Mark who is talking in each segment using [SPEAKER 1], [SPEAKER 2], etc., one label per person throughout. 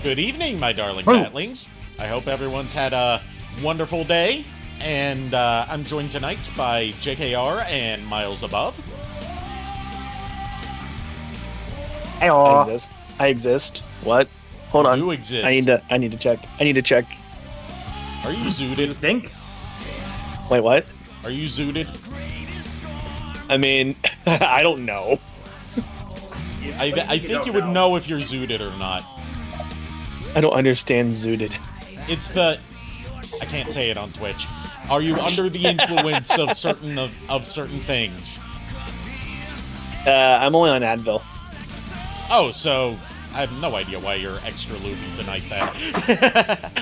[SPEAKER 1] Good evening, my darling
[SPEAKER 2] Oh.
[SPEAKER 1] batlings. I hope everyone's had a wonderful day, and I'm joined tonight by JKR and Miles Above.
[SPEAKER 2] I
[SPEAKER 3] Aw.
[SPEAKER 2] exist. I exist. What? Hold on.
[SPEAKER 1] You exist.
[SPEAKER 2] I need to check. I need to check.
[SPEAKER 1] Are you
[SPEAKER 3] You
[SPEAKER 1] zooted?
[SPEAKER 3] think?
[SPEAKER 2] Wait, what?
[SPEAKER 1] Are you zooted?
[SPEAKER 2] I mean, I don't know.
[SPEAKER 1] I think you would know if you're zooted or not.
[SPEAKER 2] I don't understand zooted.
[SPEAKER 1] It's the... I can't say it on Twitch. Are you under the influence of certain things?
[SPEAKER 2] I'm only on Advil.
[SPEAKER 1] Oh, so I have no idea why you're extra loopy tonight then.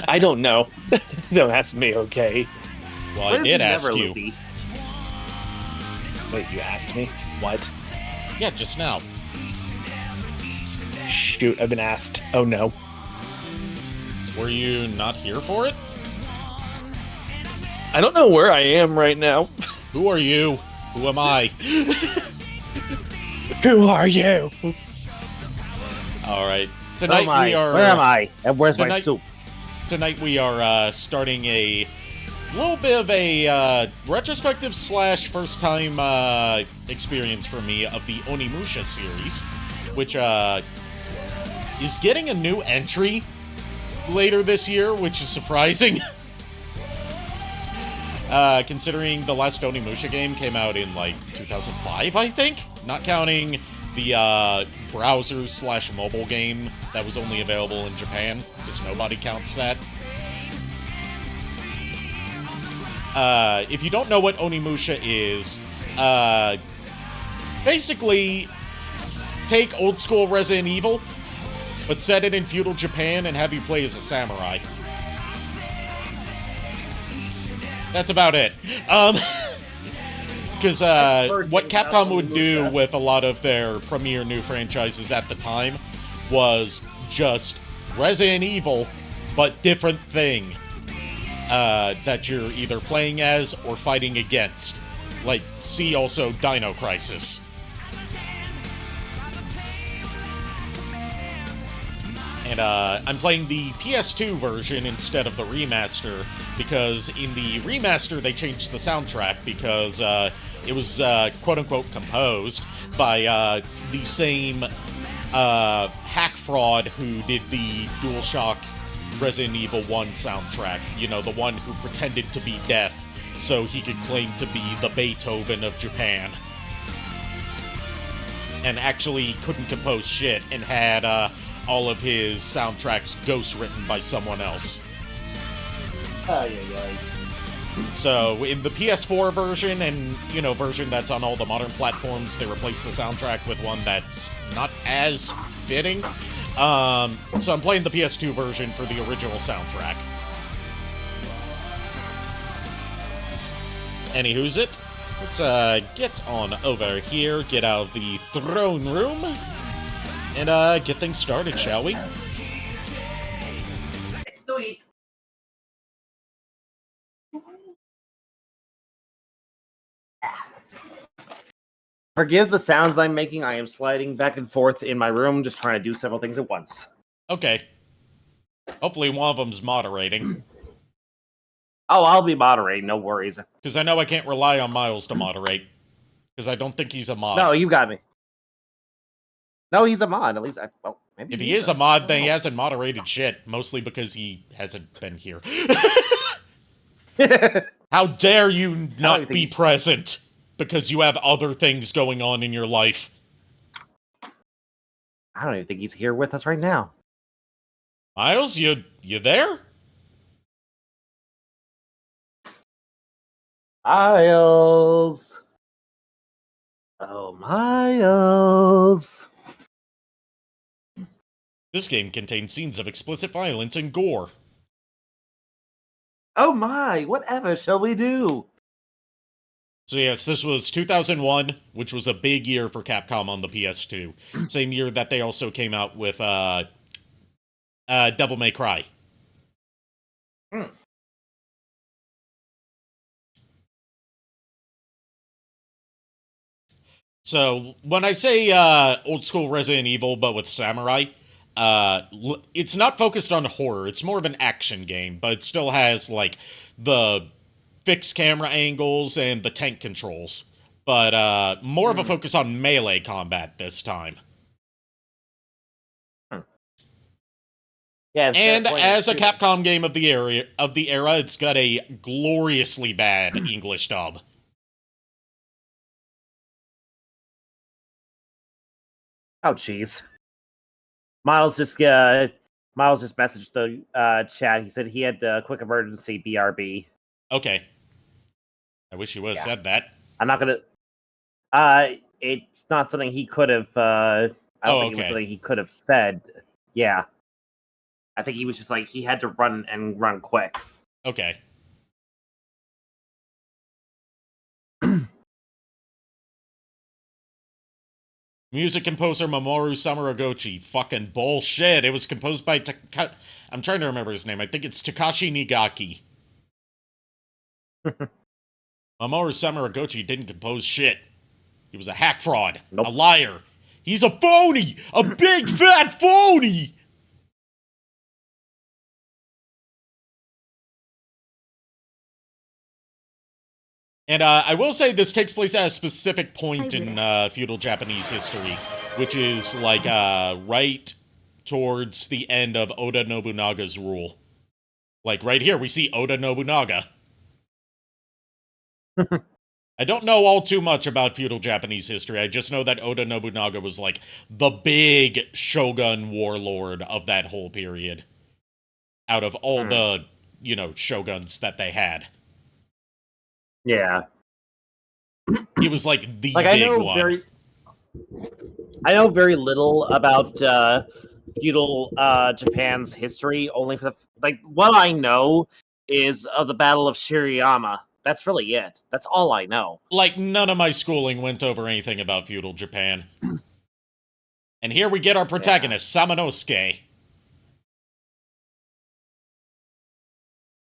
[SPEAKER 2] I don't know. Don't ask me, okay?
[SPEAKER 1] Well, I did ask you.
[SPEAKER 3] Loopy?
[SPEAKER 2] Wait, you asked me? What?
[SPEAKER 1] Yeah, just now.
[SPEAKER 2] Shoot, I've been asked. Oh no.
[SPEAKER 1] Were you not here for it?
[SPEAKER 2] I don't know where I am right now.
[SPEAKER 1] Who are you? Who am I?
[SPEAKER 2] Who are you?
[SPEAKER 1] Alright.
[SPEAKER 3] Where
[SPEAKER 1] Tonight
[SPEAKER 3] am I?
[SPEAKER 1] we are...
[SPEAKER 3] Where am I? And where's my
[SPEAKER 1] tonight-
[SPEAKER 3] soup?
[SPEAKER 1] Tonight we are starting a little bit of a retrospective slash first time experience for me of the Onimusha series, which is getting a new entry later this year, which is surprising. Considering the last Onimusha game came out in like 2005, I think, not counting the browser slash mobile game that was only available in Japan, because nobody counts that. If you don't know what Onimusha is, basically take old school Resident Evil, but set it in feudal Japan and have you play as a samurai. That's about it. Because what Capcom would do with a lot of their premier new franchises at the time was just Resident Evil, but different thing that you're either playing as or fighting against. Like, see also Dino Crisis. And I'm playing the PS2 version instead of the remaster, because in the remaster they changed the soundtrack because it was quote-unquote composed by the same hack fraud who did the DualShock Resident Evil 1 soundtrack. You know, the one who pretended to be deaf so he could claim to be the Beethoven of Japan. And actually couldn't compose shit and had all of his soundtracks ghost-written by someone else. So, in the PS4 version, and, you know, version that's on all the modern platforms, they replaced the soundtrack with one that's not as fitting. So I'm playing the PS2 version for the original soundtrack. Anywho's it. Let's, get on over here, get out of the throne room, and, get things started, shall we?
[SPEAKER 3] Sweet. Forgive the sounds I'm making. I am sliding back and forth in my room, just trying to do several things at once.
[SPEAKER 1] Okay. Hopefully one of them's moderating.
[SPEAKER 3] Oh, I'll be moderating. No worries.
[SPEAKER 1] Because I know I can't rely on Miles to moderate. Because I don't think he's a mod.
[SPEAKER 3] No, you got me. No, he's a mod. At least, well, maybe
[SPEAKER 1] If he is a mod, then he hasn't moderated shit. Mostly because he hasn't been here. How dare you not be present? Because you have other things going on in your life.
[SPEAKER 3] I don't even think he's here with us right now.
[SPEAKER 1] Miles, you there?
[SPEAKER 3] Miles. Oh, Miles.
[SPEAKER 1] This game contains scenes of explicit violence and gore.
[SPEAKER 3] Oh my, whatever shall we do?
[SPEAKER 1] So yes, this was 2001, which was a big year for Capcom on the PS2. Same year that they also came out with Devil May Cry. So when I say old school Resident Evil, but with samurai, it's not focused on horror. It's more of an action game, but it still has like the fixed camera angles and the tank controls. But more of a focus on melee combat this time.
[SPEAKER 3] Yeah,
[SPEAKER 1] And as a Capcom game of the era, it's got a gloriously bad English dub.
[SPEAKER 3] Oh, jeez. Miles just messaged the chat. He said he had quick emergency BRB.
[SPEAKER 1] Okay. I wish he would have said that.
[SPEAKER 3] I'm not gonna. It's not something he could have. I don't think it was something he could have said. Yeah. I think he was just like he had to run quick.
[SPEAKER 1] Okay. Music composer Mamoru Samuragochi. Fucking bullshit. It was composed by I'm trying to remember his name. I think it's Takashi Nigaki. Mamoru Samuragochi didn't compose shit. He was a hack fraud. Nope. A liar. He's a phony! A big fat phony! And I will say this takes place at a specific point in feudal Japanese history, which is like right towards the end of Oda Nobunaga's rule. Like right here, we see Oda Nobunaga. I don't know all too much about feudal Japanese history. I just know that Oda Nobunaga was like the big shogun warlord of that whole period. Out of all the, shoguns that they had.
[SPEAKER 3] Yeah.
[SPEAKER 1] He was like the big one.
[SPEAKER 3] I know very little about feudal Japan's history, only for what I know is of the Battle of Shirayama. That's really it. That's all I know.
[SPEAKER 1] Like, none of my schooling went over anything about feudal Japan. And here we get our protagonist, Samanosuke.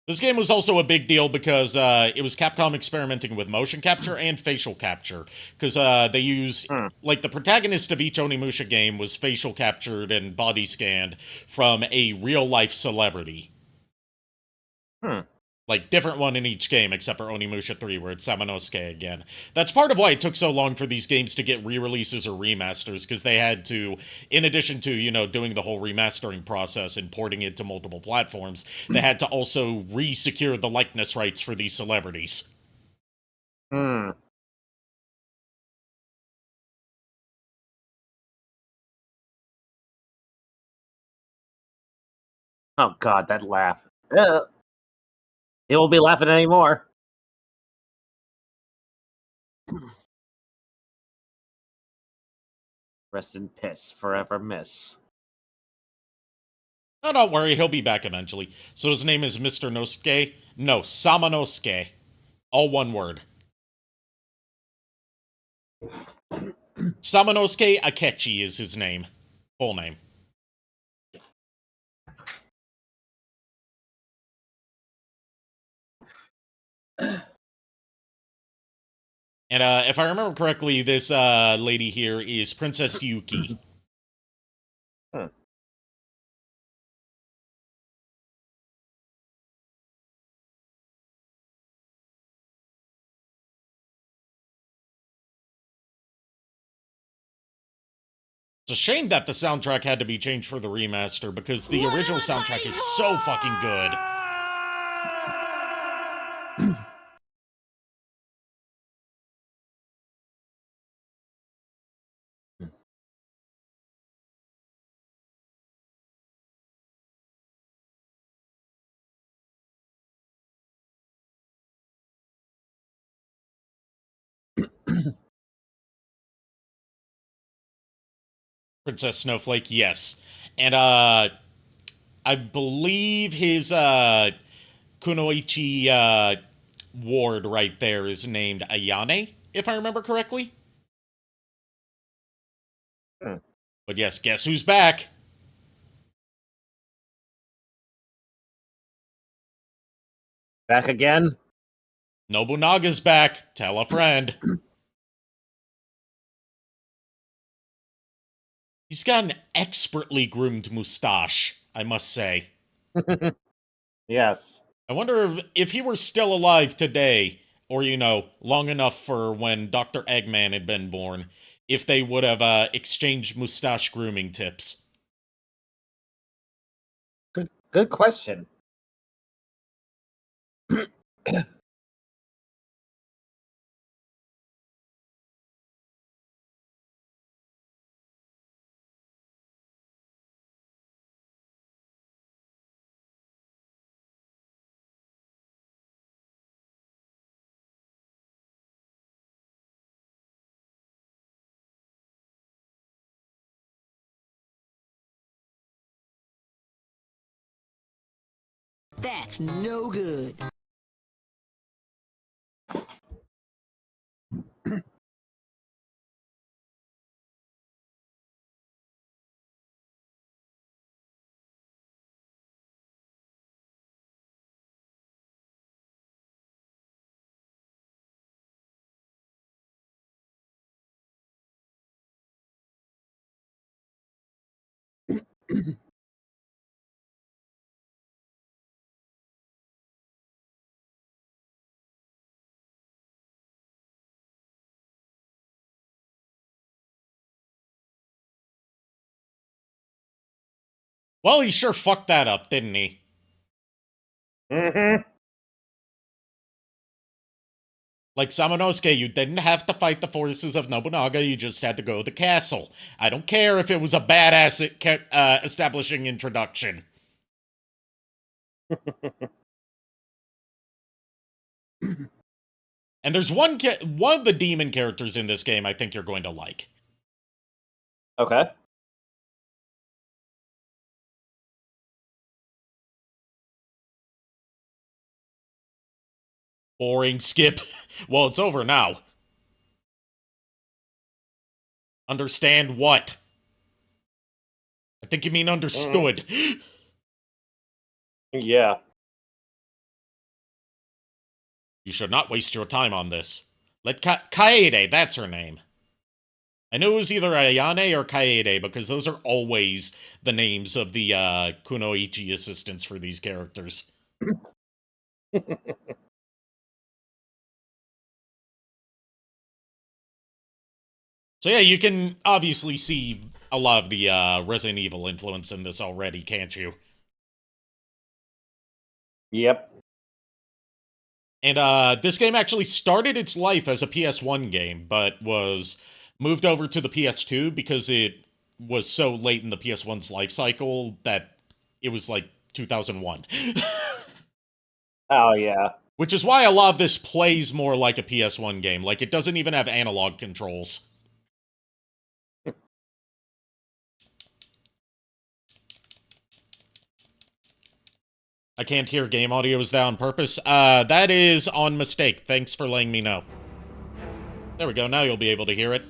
[SPEAKER 1] This game was also a big deal because it was Capcom experimenting with motion capture and facial capture. Because they use, the protagonist of each Onimusha game was facial captured and body scanned from a real-life celebrity. Like, different one in each game, except for Onimusha 3, where it's Samanosuke again. That's part of why it took so long for these games to get re-releases or remasters, because they had to, in addition to, doing the whole remastering process and porting it to multiple platforms, they had to also re-secure the likeness rights for these celebrities.
[SPEAKER 3] Oh god, that laugh. He won't be laughing anymore. Rest in piss, forever miss.
[SPEAKER 1] Oh, don't worry, he'll be back eventually. So his name is Mr. Nosuke? No, Samanosuke. All one word. Samanosuke Akechi is his name. Full name. And if I remember correctly, this lady here is Princess Yuki. It's a shame that the soundtrack had to be changed for the remaster, because the original soundtrack is so fucking good. Princess Snowflake, yes. And I believe his Kunoichi ward right there is named Ayane, if I remember correctly. But yes, guess who's back?
[SPEAKER 3] Back again?
[SPEAKER 1] Nobunaga's back. Tell a friend. He's got an expertly groomed mustache, I must say.
[SPEAKER 3] Yes.
[SPEAKER 1] I wonder if he were still alive today, or, long enough for when Dr. Eggman had been born, if they would have exchanged mustache grooming tips.
[SPEAKER 3] Good question.
[SPEAKER 4] That's no good.
[SPEAKER 1] Well, he sure fucked that up, didn't he?
[SPEAKER 3] Mm-hmm.
[SPEAKER 1] Like Samanosuke, you didn't have to fight the forces of Nobunaga, you just had to go to the castle. I don't care if it was a badass establishing introduction. And there's one of the demon characters in this game I think you're going to like.
[SPEAKER 3] Okay.
[SPEAKER 1] Boring, skip. Well, it's over now. Understand what? I think you mean understood.
[SPEAKER 3] Yeah.
[SPEAKER 1] You should not waste your time on this. Let Kaede, that's her name. I knew it was either Ayane or Kaede, because those are always the names of the Kunoichi assistants for these characters. So yeah, you can obviously see a lot of the Resident Evil influence in this already, can't you?
[SPEAKER 3] Yep.
[SPEAKER 1] And this game actually started its life as a PS1 game, but was moved over to the PS2 because it was so late in the PS1's life cycle that it was like 2001.
[SPEAKER 3] Oh, yeah.
[SPEAKER 1] Which is why a lot of this plays more like a PS1 game. Like, it doesn't even have analog controls. I can't hear game audio. Is that on purpose? That is on mistake. Thanks for letting me know. There we go. Now you'll be able to hear it.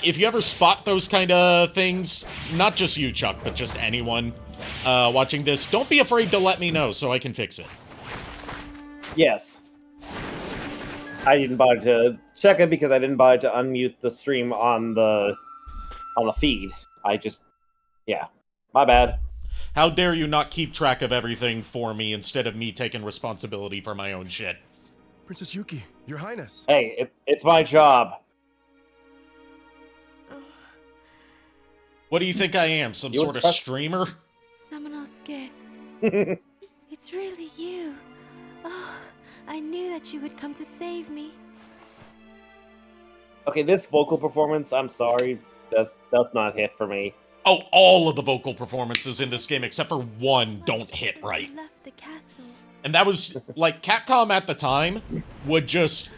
[SPEAKER 1] If you ever spot those kind of things, not just you, Chuck, but just anyone watching this, don't be afraid to let me know so I can fix it.
[SPEAKER 3] Yes. I didn't bother to check it because I didn't bother to unmute the stream on the feed. I just, yeah, my bad.
[SPEAKER 1] How dare you not keep track of everything for me instead of me taking responsibility for my own shit?
[SPEAKER 5] Princess Yuki, Your Highness.
[SPEAKER 3] Hey, it's my job.
[SPEAKER 1] What do you think I am, some sort of streamer?
[SPEAKER 6] Samanosuke, it's really you. Oh, I knew that you would come to save me.
[SPEAKER 3] Okay, this vocal performance, I'm sorry, does not hit for me.
[SPEAKER 1] Oh, all of the vocal performances in this game, except for one, don't hit right.
[SPEAKER 6] You left the castle.
[SPEAKER 1] And that was, like, Capcom at the time would just...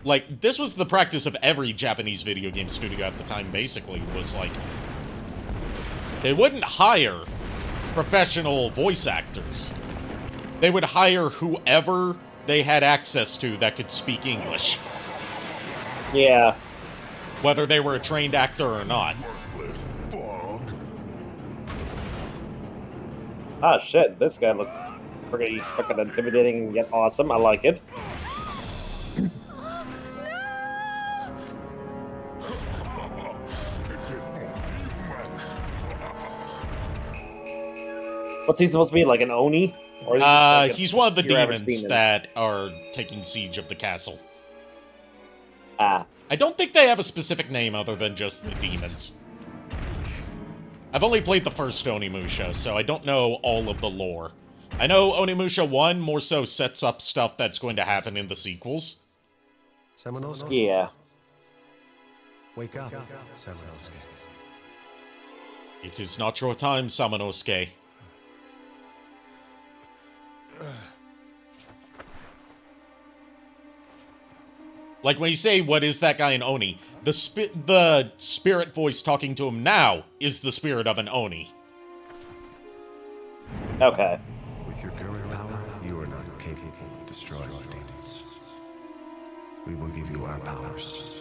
[SPEAKER 1] Like, this was the practice of every Japanese video game studio at the time, basically, was like... They wouldn't hire professional voice actors. They would hire whoever they had access to that could speak English.
[SPEAKER 3] Yeah.
[SPEAKER 1] Whether they were a trained actor or not.
[SPEAKER 3] Ah, shit, this guy looks pretty fucking intimidating yet awesome. I like it. What's he supposed to be, like an Oni? Or is he like
[SPEAKER 1] He's one of the
[SPEAKER 3] your average
[SPEAKER 1] demons
[SPEAKER 3] demon?
[SPEAKER 1] that are taking siege of the castle.
[SPEAKER 3] Ah.
[SPEAKER 1] I don't think they have a specific name other than just the demons. I've only played the first Onimusha, so I don't know all of the lore. I know Onimusha 1 more so sets up stuff that's going to happen in the sequels.
[SPEAKER 5] Samanosuke.
[SPEAKER 3] Yeah.
[SPEAKER 5] Wake up, Samanosuke.
[SPEAKER 1] It is not your time, Samanosuke. Like when you say, what is that guy in Oni? The spirit voice talking to him now is the spirit of an Oni.
[SPEAKER 3] Okay.
[SPEAKER 5] With your current power, you are not capable of destroying the demons. We will give you our powers.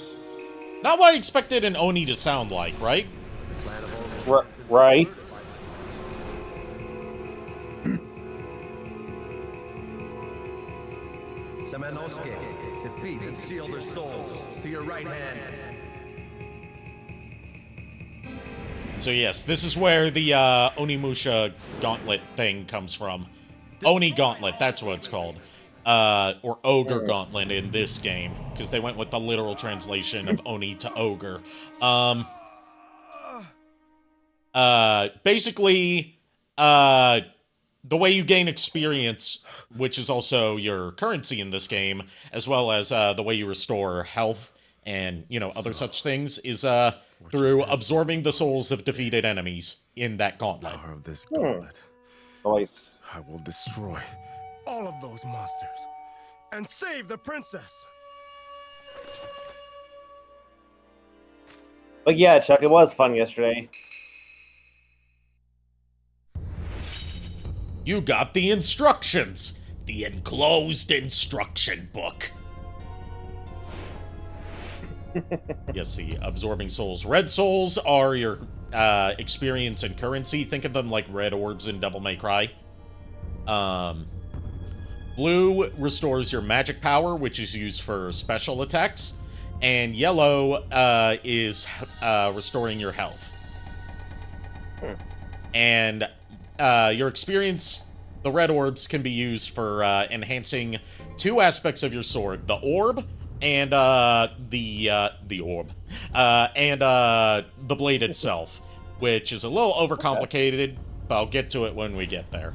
[SPEAKER 1] Not what I expected an Oni to sound like, right?
[SPEAKER 3] Right.
[SPEAKER 5] Samanosuke, defeat and seal their souls to your right hand.
[SPEAKER 1] So yes, this is where the Onimusha Gauntlet thing comes from. Oni Gauntlet, that's what it's called. Or Ogre Gauntlet in this game, because they went with the literal translation of Oni to Ogre. Basically, the way you gain experience, which is also your currency in this game, as well as the way you restore health and, you know, other such things, is through absorbing the souls of defeated enemies in that gauntlet.
[SPEAKER 5] Power of this gauntlet.
[SPEAKER 3] Nice.
[SPEAKER 5] I will destroy all of those monsters and save the princess.
[SPEAKER 3] But yeah, Chuck, it was fun yesterday.
[SPEAKER 1] You got the instructions! The enclosed instruction book. Yes, the absorbing souls. Red souls are your experience and currency. Think of them like red orbs in Devil May Cry. Blue restores your magic power, which is used for special attacks. And yellow is restoring your health. And your experience, the red orbs, can be used for enhancing two aspects of your sword: the orb and the orb, and the blade itself, which is a little overcomplicated. But I'll get to it when we get there.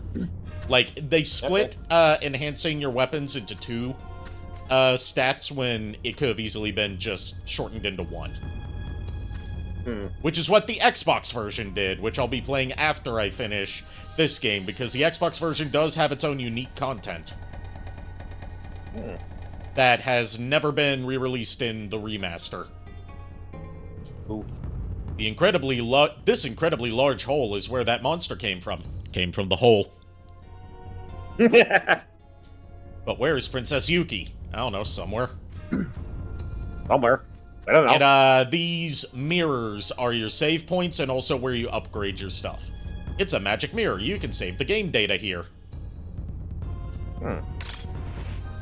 [SPEAKER 1] Like they split enhancing your weapons into two stats when it could have easily been just shortened into one. Which is what the Xbox version did, which I'll be playing after I finish this game, because the Xbox version does have its own unique content that has never been re-released in the remaster.
[SPEAKER 3] Oof.
[SPEAKER 1] The this incredibly large hole is where that monster came from. Came from the hole. But where is Princess Yuki? I don't know, somewhere.
[SPEAKER 3] Somewhere. I don't know.
[SPEAKER 1] And these mirrors are your save points and also where you upgrade your stuff. It's a magic mirror. You can save the game data here. I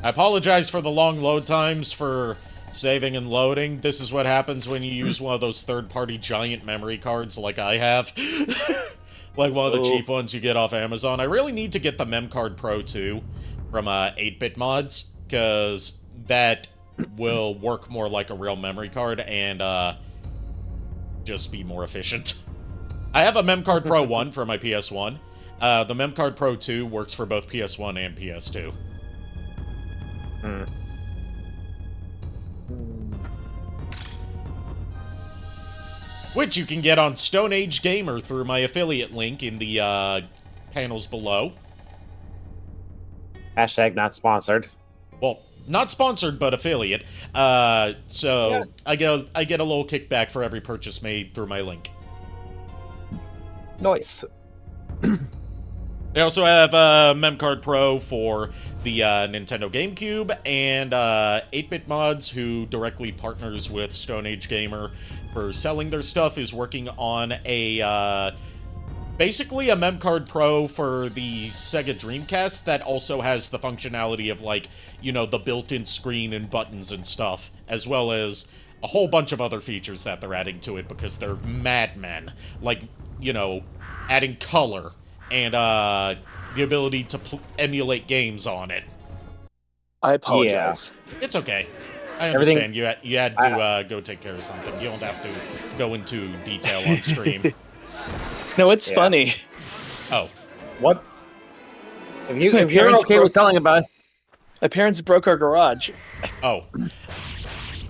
[SPEAKER 1] apologize for the long load times for saving and loading. This is what happens when you use one of those third-party giant memory cards like I have. Like one of the cheap ones you get off Amazon. I really need to get the MemCard Pro 2 from 8-Bit Mods, because that will work more like a real memory card and just be more efficient. I have a MemCard Pro 1 for my PS1. The MemCard Pro 2 works for both PS1 and PS2. Which you can get on Stone Age Gamer through my affiliate link in the panels below.
[SPEAKER 3] Hashtag not sponsored.
[SPEAKER 1] Well, not sponsored, but affiliate. So yeah. I get a little kickback for every purchase made through my link.
[SPEAKER 3] Nice.
[SPEAKER 1] They also have MemCard Pro for the Nintendo GameCube, and 8-Bit Mods, who directly partners with Stone Age Gamer for selling their stuff, is working on a basically a MemCard Pro for the Sega Dreamcast that also has the functionality of, like, you know, the built-in screen and buttons and stuff, as well as a whole bunch of other features that they're adding to it because they're madmen. Like, you know, adding color, and the ability to emulate games on it.
[SPEAKER 2] I apologize.
[SPEAKER 1] It's okay. I
[SPEAKER 3] Everything-
[SPEAKER 1] understand. You had to go take care of something. You don't have to go into detail on stream.
[SPEAKER 2] No, it's
[SPEAKER 3] Yeah.
[SPEAKER 2] funny.
[SPEAKER 1] Oh,
[SPEAKER 3] What? If
[SPEAKER 2] My
[SPEAKER 3] you're
[SPEAKER 2] parents
[SPEAKER 3] okay
[SPEAKER 2] broke-
[SPEAKER 3] with telling about it,
[SPEAKER 2] My parents broke our garage.
[SPEAKER 1] oh.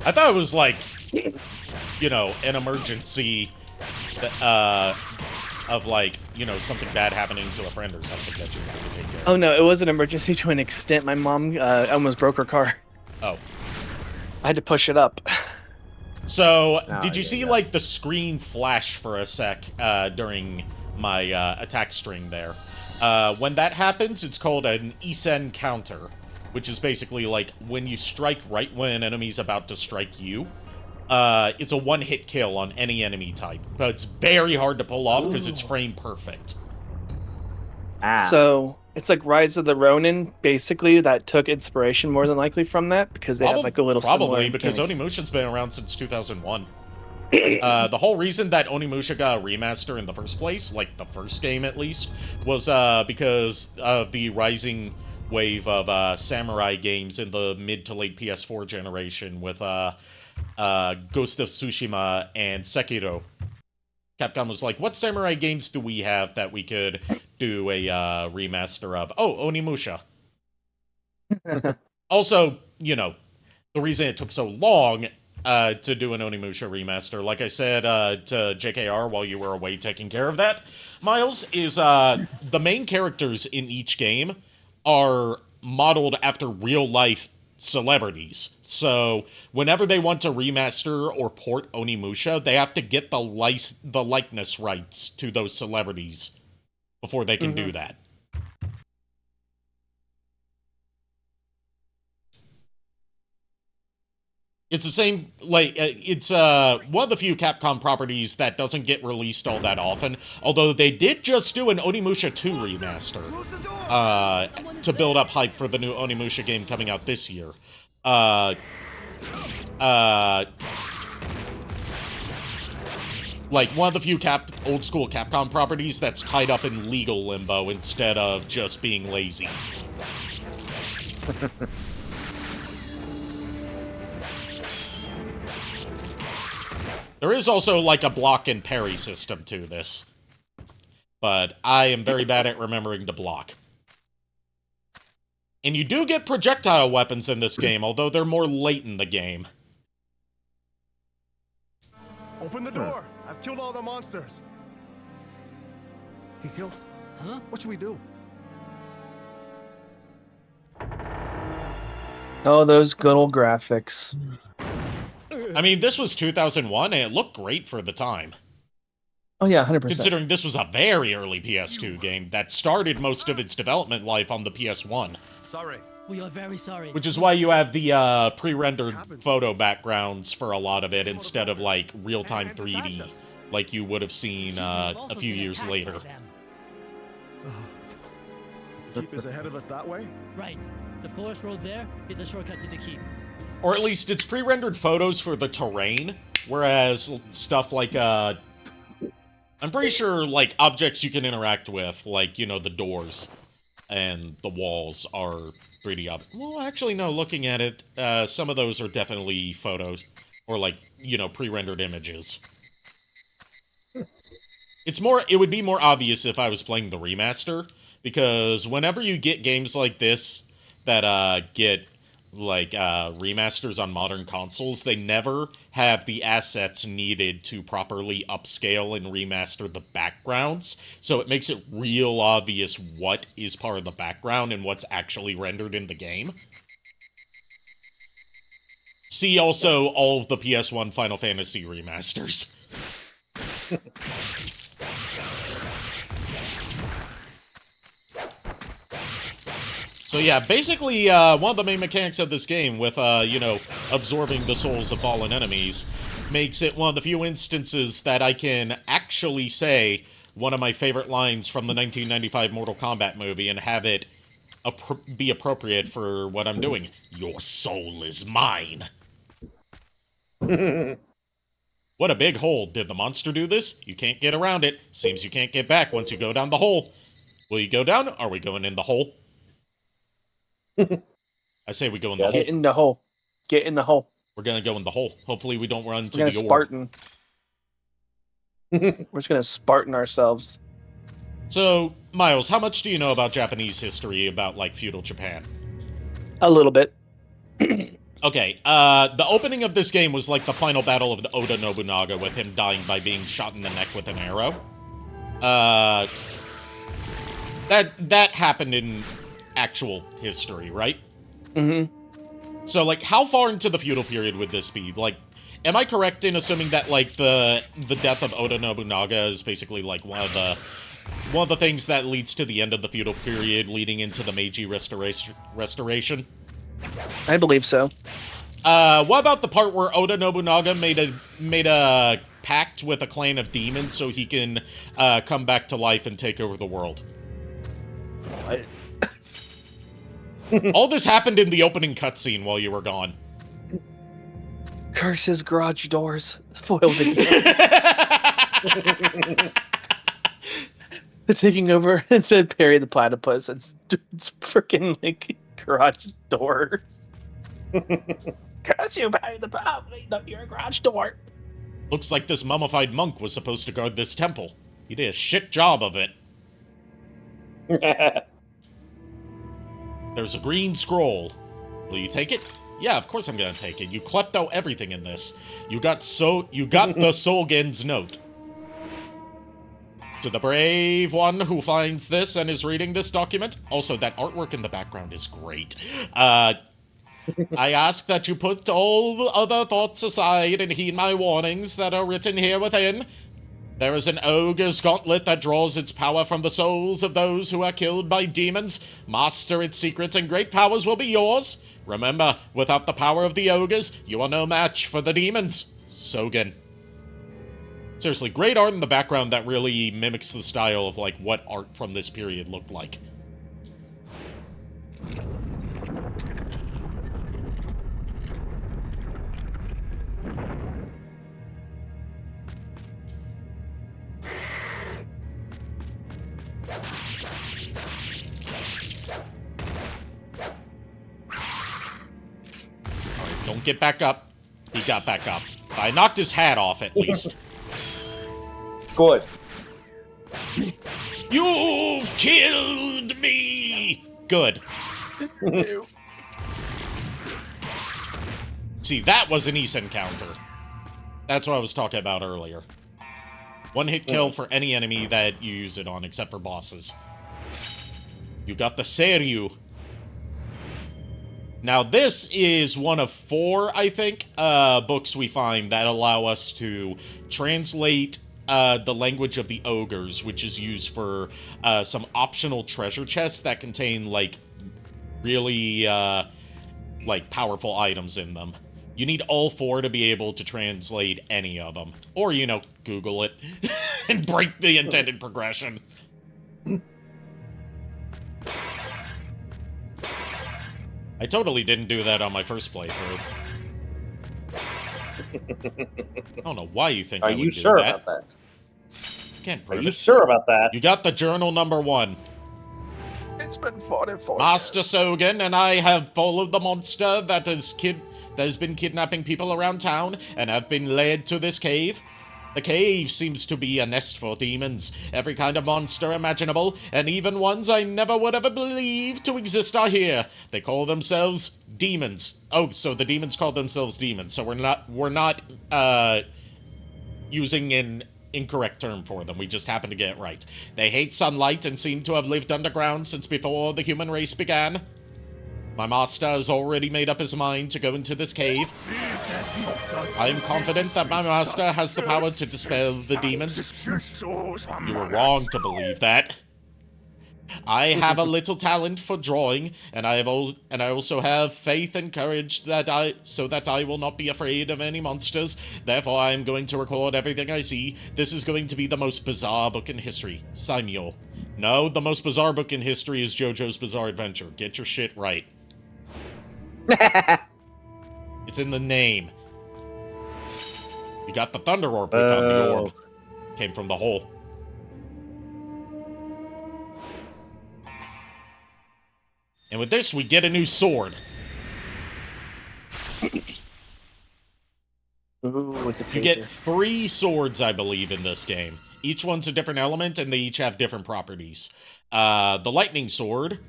[SPEAKER 1] I thought it was like, you know, an emergency of like, you know, something bad happening to a friend or something that you had to take care of.
[SPEAKER 2] Oh no, it was an emergency to an extent. My mom almost broke her car.
[SPEAKER 1] Oh.
[SPEAKER 2] I had to push it up.
[SPEAKER 1] So,
[SPEAKER 3] Oh,
[SPEAKER 1] did you
[SPEAKER 3] yeah,
[SPEAKER 1] see,
[SPEAKER 3] yeah.
[SPEAKER 1] like, the screen flash for a sec during my attack string there? When that happens, it's called an Isen counter, which is basically, like, when you strike right when an enemy's about to strike you. It's a one-hit kill on any enemy type, but it's very hard to pull off because it's frame perfect.
[SPEAKER 2] So it's like Rise of the Ronin, basically, that took inspiration more than likely from that because they have like a little
[SPEAKER 1] Probably,
[SPEAKER 2] similar
[SPEAKER 1] because
[SPEAKER 2] mechanic.
[SPEAKER 1] Onimusha's been around since 2001. The whole reason that Onimusha got a remaster in the first place, like the first game at least, was because of the rising wave of samurai games in the mid to late PS4 generation with Ghost of Tsushima and Sekiro. Capcom was like, what samurai games do we have that we could do a remaster of? Oh, Onimusha. Also, you know, the reason it took so long to do an Onimusha remaster, like I said to JKR while you were away taking care of that, Miles, is the main characters in each game are modeled after real-life celebrities. So whenever they want to remaster or port Onimusha, they have to get the likeness rights to those celebrities before they can do that. It's the same, like, it's one of the few Capcom properties that doesn't get released all that often, although they did just do an Onimusha 2 remaster to build up hype for the new Onimusha game coming out this year. Like, one of the few old-school Capcom properties that's tied up in legal limbo instead of just being lazy. There is also, like, a block and parry system to this. But I am very bad at remembering to block. And you do get projectile weapons in this game, although they're more late in the game.
[SPEAKER 7] Open the door! I've killed all the monsters!
[SPEAKER 5] He killed?
[SPEAKER 7] Huh? What should we do?
[SPEAKER 2] Oh, those good old graphics.
[SPEAKER 1] I mean, this was 2001, and it looked great for the time.
[SPEAKER 2] Oh yeah, 100%.
[SPEAKER 1] Considering this was a very early PS2 game that started most of its development life on the PS1.
[SPEAKER 7] Sorry.
[SPEAKER 8] We are very sorry.
[SPEAKER 1] Which is why you have the pre-rendered photo backgrounds for a lot of it instead of, like, real-time 3D, like you would have seen a few years later.
[SPEAKER 7] The keep is ahead of us that way?
[SPEAKER 8] Right. The forest road there is a shortcut to the keep.
[SPEAKER 1] Or at least it's pre-rendered photos for the terrain, whereas stuff like, I'm pretty sure, like, objects you can interact with, like, you know, the doors and the walls are 3D objects. Well, actually, no, looking at it, some of those are definitely photos, or, like, you know, pre-rendered images. It would be more obvious if I was playing the remaster, because whenever you get games like this that, get like remasters on modern consoles, they never have the assets needed to properly upscale and remaster the backgrounds, so it makes it real obvious what is part of the background and what's actually rendered in the game. See also all of the PS1 Final Fantasy remasters. So yeah, basically, one of the main mechanics of this game with, you know, absorbing the souls of fallen enemies makes it one of the few instances that I can actually say one of my favorite lines from the 1995 Mortal Kombat movie and have it be appropriate for what I'm doing. Your soul is mine. What a big hole. Did the monster do this? You can't get around it. Seems you can't get back once you go down the hole. Will you go down? Are we going in the hole? I say we go in the hole.
[SPEAKER 2] Get in the hole. Get in the hole.
[SPEAKER 1] We're gonna go in the hole. Hopefully we don't run to
[SPEAKER 2] We're
[SPEAKER 1] the
[SPEAKER 2] gonna
[SPEAKER 1] orb.
[SPEAKER 2] Spartan. We're just gonna Spartan ourselves.
[SPEAKER 1] So, Miles, how much do you know about Japanese history, about, like, feudal Japan?
[SPEAKER 2] A little bit.
[SPEAKER 1] Okay, the opening of this game was like the final battle of the Oda Nobunaga, with him dying by being shot in the neck with an arrow. That happened in actual history, right?
[SPEAKER 2] Mm-hmm.
[SPEAKER 1] So, like, how far into the feudal period would this be? Like, am I correct in assuming that, like, the death of Oda Nobunaga is basically, like, one of the things that leads to the end of the feudal period, leading into the Meiji restoration?
[SPEAKER 2] I believe so.
[SPEAKER 1] What about the part where Oda Nobunaga made a pact with a clan of demons so he can come back to life and take over the world? All this happened in the opening cutscene while you were gone.
[SPEAKER 2] Curses garage doors. Foiled again. They're taking over instead of Perry the Platypus. It's freaking like garage doors. Curse you, Perry the Platypus. Leave up your garage door.
[SPEAKER 1] Looks like this mummified monk was supposed to guard this temple. He did a shit job of it. There's a green scroll. Will you take it? Yeah, of course I'm gonna take it. You klepto everything in this. You got the Solgen's note. To the brave one who finds this and is reading this document. Also, that artwork in the background is great. I ask that you put all the other thoughts aside and heed my warnings that are written here within. There is an ogre's gauntlet that draws its power from the souls of those who are killed by demons. Master its secrets and great powers will be yours. Remember, without the power of the ogres, you are no match for the demons. Sogen. Seriously, great art in the background that really mimics the style of, like, what art from this period looked like. Alright, don't get back up. He got back up. I knocked his hat off, at least.
[SPEAKER 3] Good.
[SPEAKER 1] You've killed me! Good. See, that was an East encounter. That's what I was talking about earlier. One hit kill for any enemy that you use it on, except for bosses. You got the Seiryu. Now, this is one of 4, I think, books we find that allow us to translate the language of the ogres, which is used for some optional treasure chests that contain, like, really, like, powerful items in them. You need all 4 to be able to translate any of them. Or, you know, Google it and break the intended progression. I totally didn't do that on my first playthrough. I don't know why you think I would do that.
[SPEAKER 3] Are you sure about that?
[SPEAKER 1] Can't prove
[SPEAKER 3] Are you
[SPEAKER 1] it.
[SPEAKER 3] sure about that?
[SPEAKER 1] You got the journal number 1.
[SPEAKER 2] It's been 44
[SPEAKER 1] Master Sogen and I have followed the monster that has been kidnapping people around town and have been led to this cave. The cave seems to be a nest for demons. Every kind of monster imaginable, and even ones I never would have believed to exist are here. They call themselves demons. Oh, so the demons call themselves demons. So we're not using an incorrect term for them. We just happen to get it right. They hate sunlight and seem to have lived underground since before the human race began. My master has already made up his mind to go into this cave. I am confident that my master has the power to dispel the demons. You were wrong to believe that. I have a little talent for drawing, and I also have faith and courage so that I will not be afraid of any monsters. Therefore, I am going to record everything I see. This is going to be the most bizarre book in history. Saimyo. No, the most bizarre book in history is JoJo's Bizarre Adventure. Get your shit right. It's in the name. We got the Thunder Orb. We found the orb. Came from the hole. And with this, we get a new sword.
[SPEAKER 2] Ooh, it's a
[SPEAKER 1] You get
[SPEAKER 2] pacer.
[SPEAKER 1] 3 swords, I believe, in this game. Each one's a different element, and they each have different properties. The lightning sword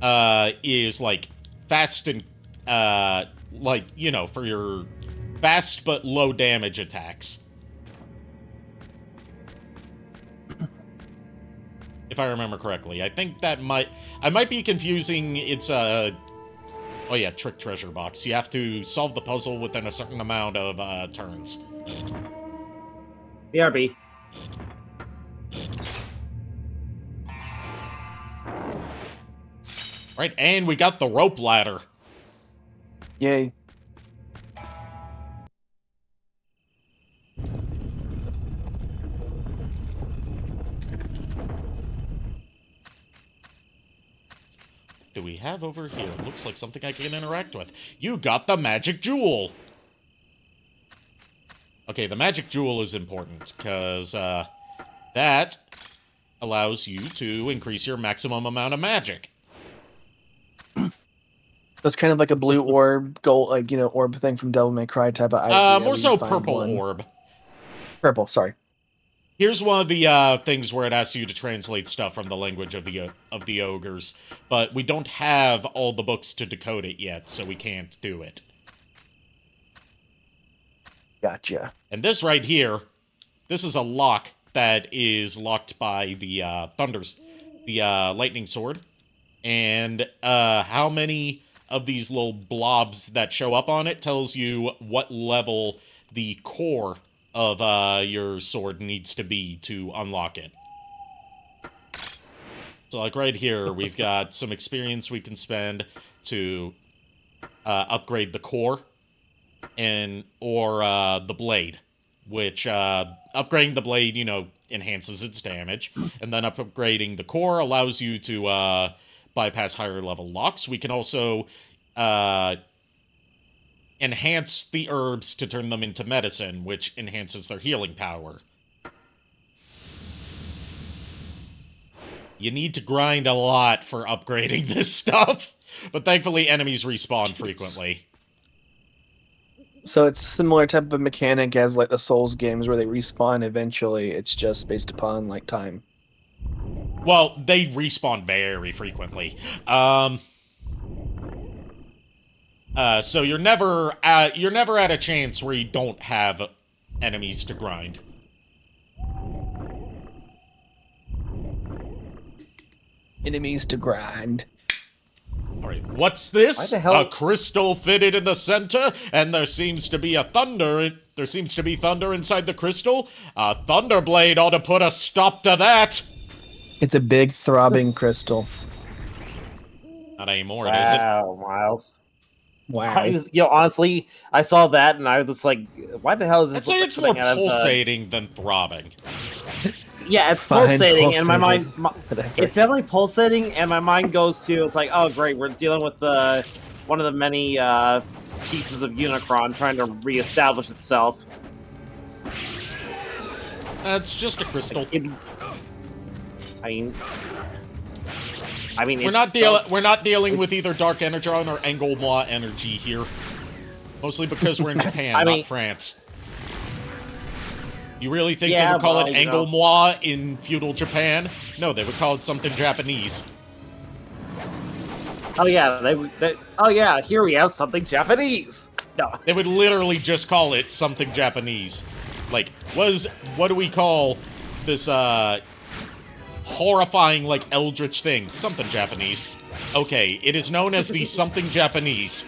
[SPEAKER 1] is, like, fast and, like, you know, for your fast but low damage attacks. If I remember correctly. I think that I might be confusing, it's oh yeah, trick treasure box. You have to solve the puzzle within a certain amount of turns.
[SPEAKER 3] BRB.
[SPEAKER 1] Right, and we got the rope ladder.
[SPEAKER 2] Yay.
[SPEAKER 1] Do we have over here? Looks like something I can interact with. You got the magic jewel! Okay, the magic jewel is important, because, that allows you to increase your maximum amount of magic.
[SPEAKER 2] It's kind of like a blue orb, gold, like, orb thing from Devil May Cry type of idea.
[SPEAKER 1] More
[SPEAKER 2] where
[SPEAKER 1] so
[SPEAKER 2] you find
[SPEAKER 1] purple
[SPEAKER 2] one.
[SPEAKER 1] orb.
[SPEAKER 2] Purple, sorry.
[SPEAKER 1] Here's one of the things where it asks you to translate stuff from the language of the ogres, but we don't have all the books to decode it yet, so we can't do it.
[SPEAKER 2] Gotcha.
[SPEAKER 1] And this right here, this is a lock that is locked by the lightning sword, and how many of these little blobs that show up on it tells you what level the core of your sword needs to be to unlock it. So, like, right here, we've got some experience we can spend to upgrade the core or the blade, which upgrading the blade, enhances its damage, and then upgrading the core allows you to bypass higher level locks. We can also enhance the herbs to turn them into medicine, which enhances their healing power. You need to grind a lot for upgrading this stuff, but thankfully enemies respawn frequently.
[SPEAKER 2] So it's a similar type of mechanic as like the Souls games where they respawn eventually. It's just based upon like time.
[SPEAKER 1] Well, they respawn very frequently. So you're never at a chance where you don't have enemies to grind.
[SPEAKER 2] Enemies to grind.
[SPEAKER 1] Alright, what's this?
[SPEAKER 3] Why the hell-
[SPEAKER 1] A crystal fitted in the center, and there seems to be thunder inside the crystal? A Thunderblade ought to put a stop to that!
[SPEAKER 2] It's a big throbbing crystal.
[SPEAKER 1] Not anymore, is it?
[SPEAKER 3] Wow, Miles.
[SPEAKER 2] Wow.
[SPEAKER 3] Honestly, I saw that and I was like, why the hell is this?
[SPEAKER 1] I'd say it's more pulsating than throbbing.
[SPEAKER 3] Yeah, it's
[SPEAKER 2] Fine,
[SPEAKER 3] pulsating, and my
[SPEAKER 2] pulsating.
[SPEAKER 3] mind,
[SPEAKER 2] Whatever.
[SPEAKER 3] it's definitely pulsating, and my mind goes to, it's like, oh great, we're dealing with one of the many pieces of Unicron trying to reestablish itself.
[SPEAKER 1] It's just a crystal.
[SPEAKER 3] I mean,
[SPEAKER 1] We're not dealing with either Dark Energon or Engelmois energy here. Mostly because we're in Japan, not France. You really think they would call it Engelmois in feudal Japan? No, they would call it something Japanese.
[SPEAKER 3] Oh yeah, oh yeah, here we have something Japanese. No,
[SPEAKER 1] They would literally just call it something Japanese. Like, what do we call this horrifying, like, eldritch thing? Something Japanese. Okay, it is known as the something Japanese.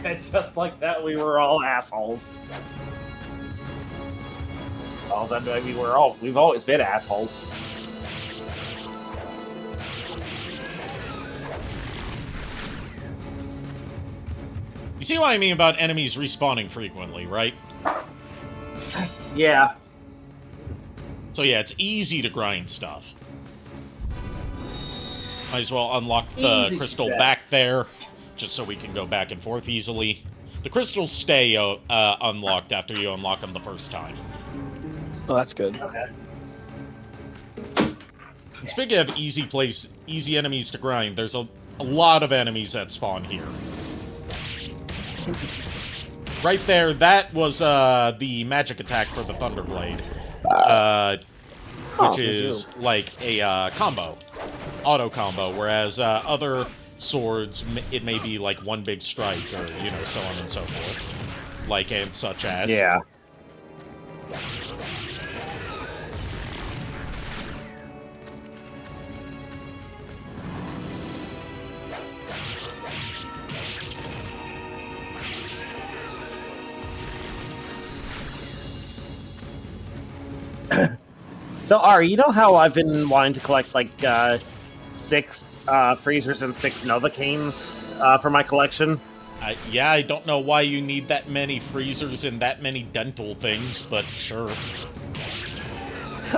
[SPEAKER 3] it's just like that. We were all assholes. Well, then we've always been assholes.
[SPEAKER 1] You see what I mean about enemies respawning frequently, right?
[SPEAKER 3] Yeah.
[SPEAKER 1] So yeah, it's easy to grind stuff. Might as well unlock the
[SPEAKER 3] Easy
[SPEAKER 1] crystal
[SPEAKER 3] shit.
[SPEAKER 1] back there, just so we can go back and forth easily. The crystals stay unlocked after you unlock them the first time.
[SPEAKER 2] Oh, that's good.
[SPEAKER 3] Okay.
[SPEAKER 1] And speaking of easy enemies to grind, there's a lot of enemies that spawn here. Right there, that was the magic attack for the Thunderblade, which is like a combo, auto combo, whereas other swords, it may be like one big strike, or, you know, so on and so forth. Like, and such as.
[SPEAKER 3] Yeah. So, Ari, you know how I've been wanting to collect, like, 6 freezers and 6 Novocaines for my collection?
[SPEAKER 1] Yeah, I don't know why you need that many freezers and that many dental things, but sure.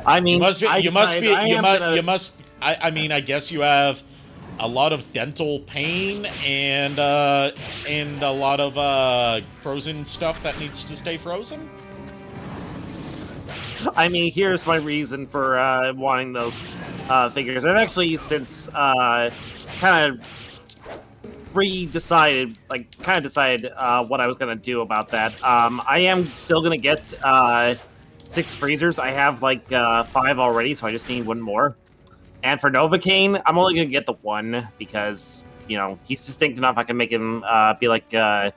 [SPEAKER 3] I mean,
[SPEAKER 1] I mean, I guess you have a lot of dental pain and a lot of frozen stuff that needs to stay frozen.
[SPEAKER 3] I mean, here's my reason for wanting those figures. I've actually since kind of decided what I was gonna do about that. I am still gonna get 6 freezers. I have like 5 already, so I just need 1 more. And for Novocaine, I'm only gonna get the 1 because, you know, he's distinct enough. I can make him be like a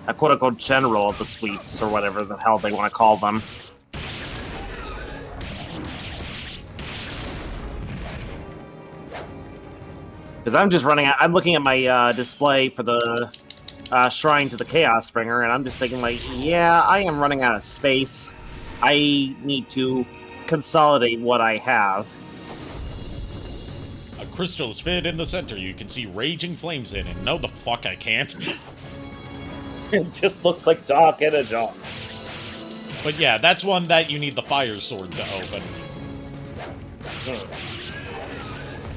[SPEAKER 3] quote-unquote general of the sweeps or whatever the hell they want to call them. Because I'm just running out. I'm looking at my display for the Shrine to the Chaos Springer, and I'm just thinking, like, yeah, I am running out of space. I need to consolidate what I have.
[SPEAKER 1] A crystal is fitted in the center. You can see raging flames in it. No, the fuck I can't.
[SPEAKER 3] It just looks like Dark Energon.
[SPEAKER 1] But yeah, that's one that you need the fire sword to open.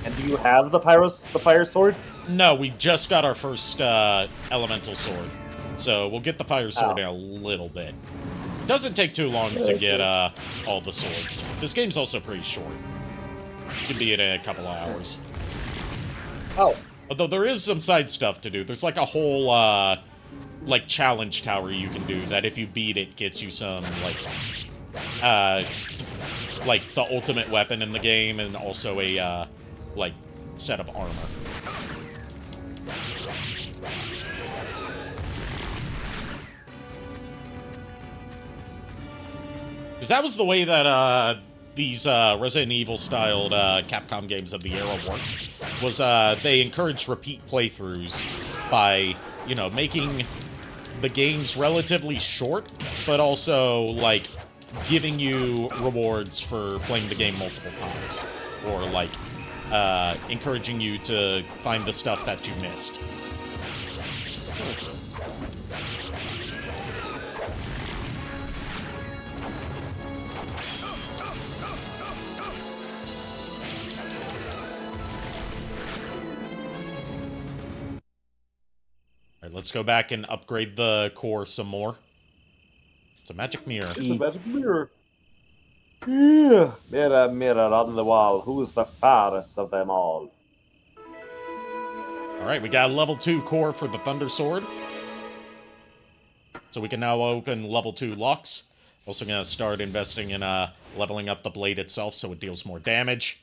[SPEAKER 3] And do you have the fire sword?
[SPEAKER 1] No, we just got our first elemental sword. So we'll get the fire sword in a little bit. Doesn't take too long to get all the swords. This game's also pretty short. You can be in a couple of hours.
[SPEAKER 3] Oh.
[SPEAKER 1] Although there is some side stuff to do. There's like a whole like challenge tower you can do that if you beat it gets you some like the ultimate weapon in the game and also a like set of armor. Because that was the way that these Resident Evil-styled Capcom games of the era worked. Was they encouraged repeat playthroughs by, you know, making the games relatively short, but also, like, giving you rewards for playing the game multiple times. Or, like, encouraging you to find the stuff that you missed. Alright, let's go back and upgrade the core some more. It's a magic mirror.
[SPEAKER 3] It's a magic mirror. Yeah. Mirror, mirror on the wall, who's the fairest of them all?
[SPEAKER 1] Alright, we got a level 2 core for the Thunder Sword. So we can now open level 2 locks. Also gonna start investing in leveling up the blade itself so it deals more damage.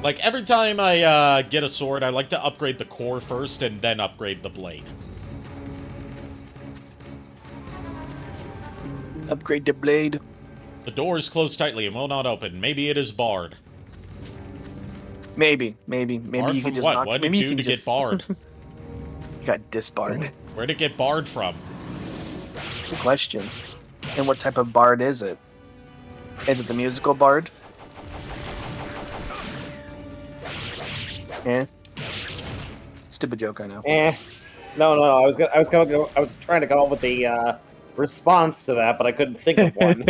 [SPEAKER 1] Like, every time I get a sword, I like to upgrade the core first and then upgrade the blade.
[SPEAKER 2] Upgrade the blade.
[SPEAKER 1] The door is closed tightly and will not open. Maybe it is barred.
[SPEAKER 2] Maybe
[SPEAKER 1] Barred
[SPEAKER 2] you
[SPEAKER 1] from
[SPEAKER 2] can just
[SPEAKER 1] what?
[SPEAKER 2] knock.
[SPEAKER 1] What did
[SPEAKER 2] Maybe
[SPEAKER 1] it
[SPEAKER 2] you
[SPEAKER 1] do
[SPEAKER 2] can
[SPEAKER 1] to
[SPEAKER 2] just...
[SPEAKER 1] get barred?
[SPEAKER 2] You got disbarred.
[SPEAKER 1] Where'd it get barred from?
[SPEAKER 2] Good question. And what type of bard is it? Is it the musical bard? Eh. Stupid joke, I know.
[SPEAKER 3] No. I was trying to come up with a response to that, but I couldn't think of one.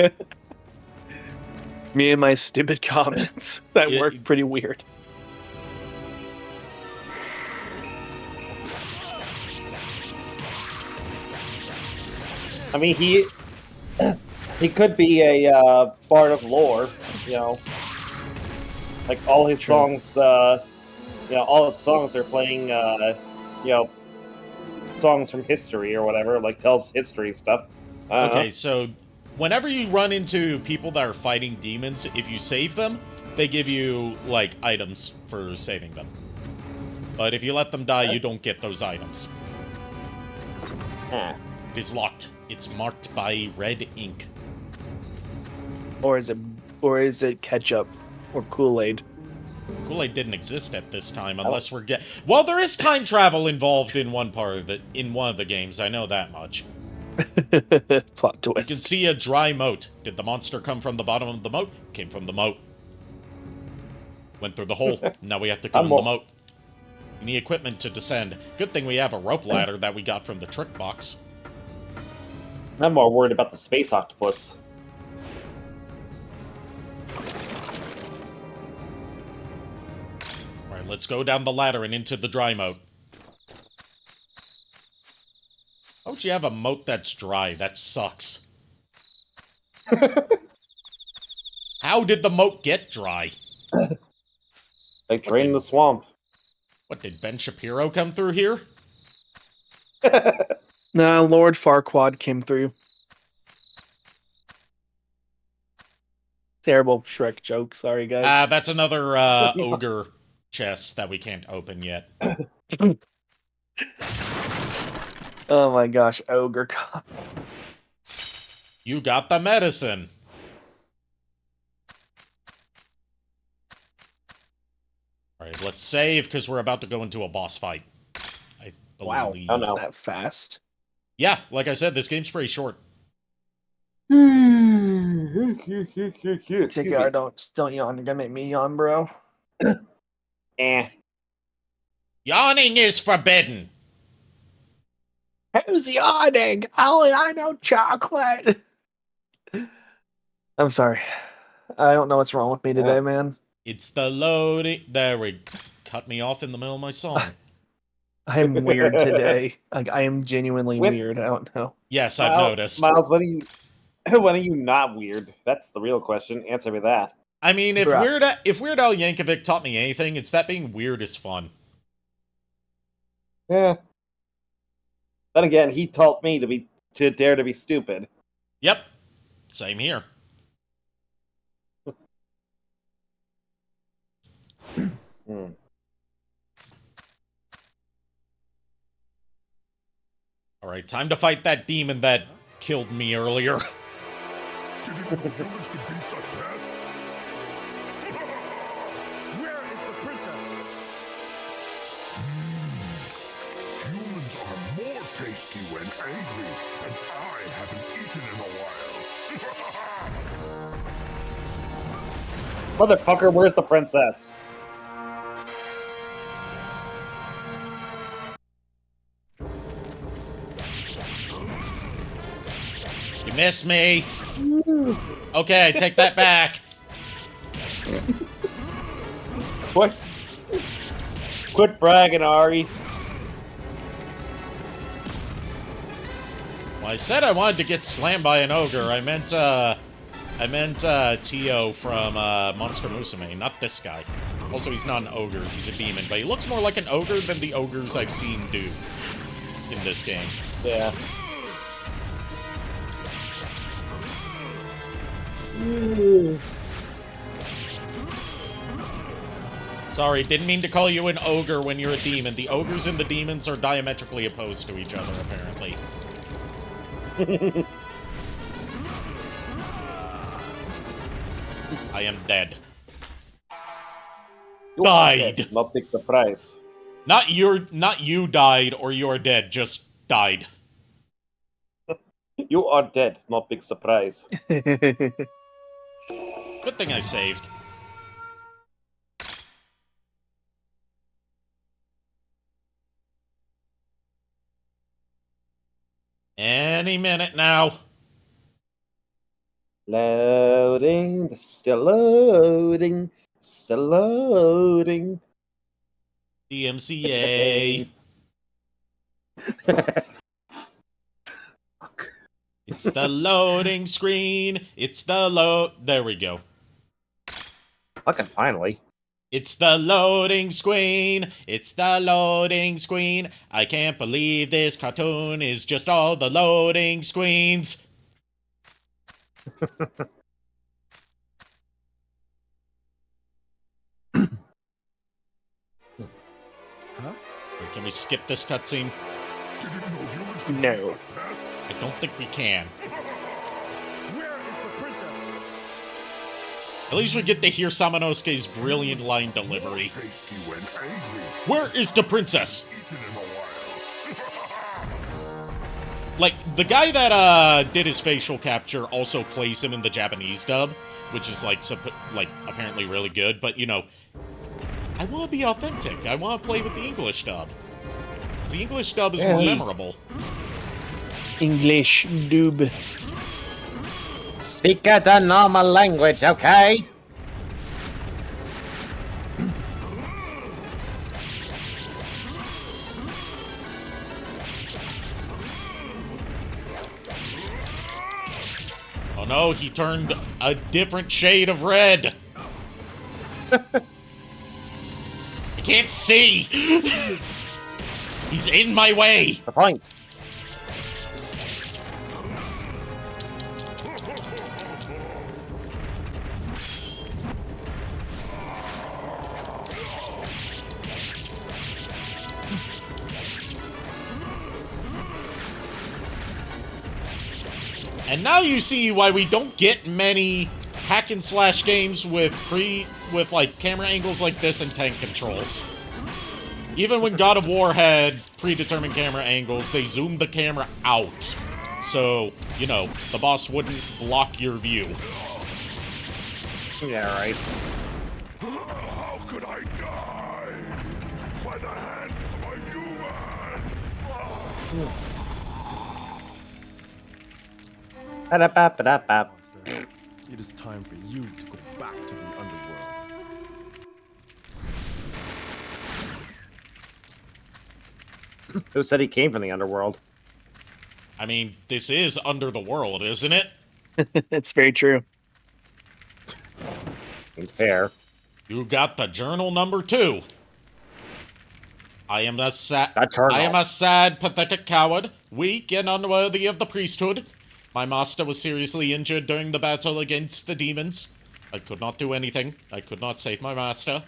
[SPEAKER 2] Me and my stupid comments. That worked pretty weird.
[SPEAKER 3] I mean, he could be a bard of lore, you know. Like all his songs, all his songs are playing, songs from history or whatever, like tells history stuff.
[SPEAKER 1] Okay, so whenever you run into people that are fighting demons, if you save them, they give you, like, items for saving them. But if you let them die, you don't get those items.
[SPEAKER 3] Huh.
[SPEAKER 1] It is locked. It's marked by red ink.
[SPEAKER 2] Or is it ketchup or Kool-Aid?
[SPEAKER 1] Kool-Aid didn't exist at this time, unless we're well, there is time travel involved in one of the games. I know that much.
[SPEAKER 2] Plot
[SPEAKER 1] You
[SPEAKER 2] twist.
[SPEAKER 1] can see a dry moat. Did the monster come from the bottom of the moat? Came from the moat. Went through the hole. Now we have to go in the moat. We need equipment to descend. Good thing we have a rope ladder that we got from the trick box.
[SPEAKER 3] I'm more worried about the space octopus.
[SPEAKER 1] Alright, let's go down the ladder and into the dry moat. Why don't you have a moat that's dry? That sucks. How did the moat get dry?
[SPEAKER 3] They drained the swamp.
[SPEAKER 1] What, did Ben Shapiro come through here?
[SPEAKER 2] No, Lord Farquaad came through. Terrible Shrek joke. Sorry, guys.
[SPEAKER 1] That's another ogre chest that we can't open yet.
[SPEAKER 2] Oh my gosh, ogre comments.
[SPEAKER 1] You got the medicine. Alright, let's save, because we're about to go into a boss fight. I believe.
[SPEAKER 3] Oh no.
[SPEAKER 2] That fast.
[SPEAKER 1] Yeah, like I said, this game's pretty short.
[SPEAKER 2] TKR, don't yawn. You're gonna make me yawn, bro.
[SPEAKER 1] Yawning is forbidden.
[SPEAKER 2] Who's yawning? Only I know chocolate. I'm sorry. I don't know what's wrong with me today, man.
[SPEAKER 1] It's the loading. There we cut me off in the middle of my song.
[SPEAKER 2] I'm weird today. Like, I am genuinely weird. I don't know.
[SPEAKER 1] Yes, I've noticed.
[SPEAKER 3] Miles, when are you not weird? That's the real question. Answer me that.
[SPEAKER 1] I mean, if Weird Al Yankovic taught me anything, it's that being weird is fun.
[SPEAKER 3] Yeah. Then again, he taught me to dare to be stupid.
[SPEAKER 1] Yep. Same here. Alright, time to fight that demon that killed me earlier.
[SPEAKER 7] Did you know humans could be such pests? Where is the princess? Humans are more tasty when angry, and I haven't eaten in a while.
[SPEAKER 3] Motherfucker, where's the princess?
[SPEAKER 1] You missed me. Okay, I take that back.
[SPEAKER 3] Quit bragging, Ari.
[SPEAKER 1] Well, I said I wanted to get slammed by an ogre. I meant Tio from Monster Musume, not this guy. Also, he's not an ogre, he's a demon, but he looks more like an ogre than the ogres I've seen do in this game.
[SPEAKER 3] Yeah.
[SPEAKER 1] Sorry, didn't mean to call you an ogre when you're a demon. The ogres and the demons are diametrically opposed to each other, apparently. I am dead. Died.
[SPEAKER 3] Not big surprise.
[SPEAKER 1] Not you died or you're dead, just died.
[SPEAKER 3] You are dead. Not big surprise.
[SPEAKER 1] Good thing I saved. Any minute now.
[SPEAKER 3] Loading, still loading, still loading.
[SPEAKER 1] DMCA. It's the loading screen. It's the There we go.
[SPEAKER 3] Fucking finally.
[SPEAKER 1] It's the loading screen. It's the loading screen. I can't believe this cartoon is just all the loading screens.
[SPEAKER 5] Huh?
[SPEAKER 1] Wait, can we skip this cutscene?
[SPEAKER 7] Did you know humans can
[SPEAKER 2] No.
[SPEAKER 7] be pests?
[SPEAKER 1] I don't think we can.
[SPEAKER 7] Where is the princess?
[SPEAKER 1] At least we get to hear Samanosuke's brilliant line delivery.
[SPEAKER 7] Tasty when angry.
[SPEAKER 1] Where is the princess?
[SPEAKER 7] Eaten in a while.
[SPEAKER 1] Like, the guy that did his facial capture also plays him in the Japanese dub, which is, like, apparently really good, but, you know, I want to be authentic. I want to play with the English dub. The English dub is more memorable.
[SPEAKER 2] English dub.
[SPEAKER 3] Speak the normal language, okay?
[SPEAKER 1] Oh no, he turned a different shade of red. I can't see. He's in my way.
[SPEAKER 3] The point.
[SPEAKER 1] And now you see why we don't get many hack and slash games with like camera angles like this and tank controls. Even when God of War had predetermined camera angles, they zoomed the camera out. So, you know, the boss wouldn't block your view.
[SPEAKER 3] Yeah, right.
[SPEAKER 7] How could I die? By the hand of a human!
[SPEAKER 3] Ba-da-ba-ba-da-ba.
[SPEAKER 5] Monster, it is time for you to go back to the underworld.
[SPEAKER 3] Who said he came from the underworld?
[SPEAKER 1] I mean, this is Under the World, isn't it?
[SPEAKER 2] It's very true.
[SPEAKER 3] Ain't fair.
[SPEAKER 1] You got the journal number 2. I am a sad, pathetic coward, weak and unworthy of the priesthood. My master was seriously injured during the battle against the demons. I could not do anything. I could not save my master.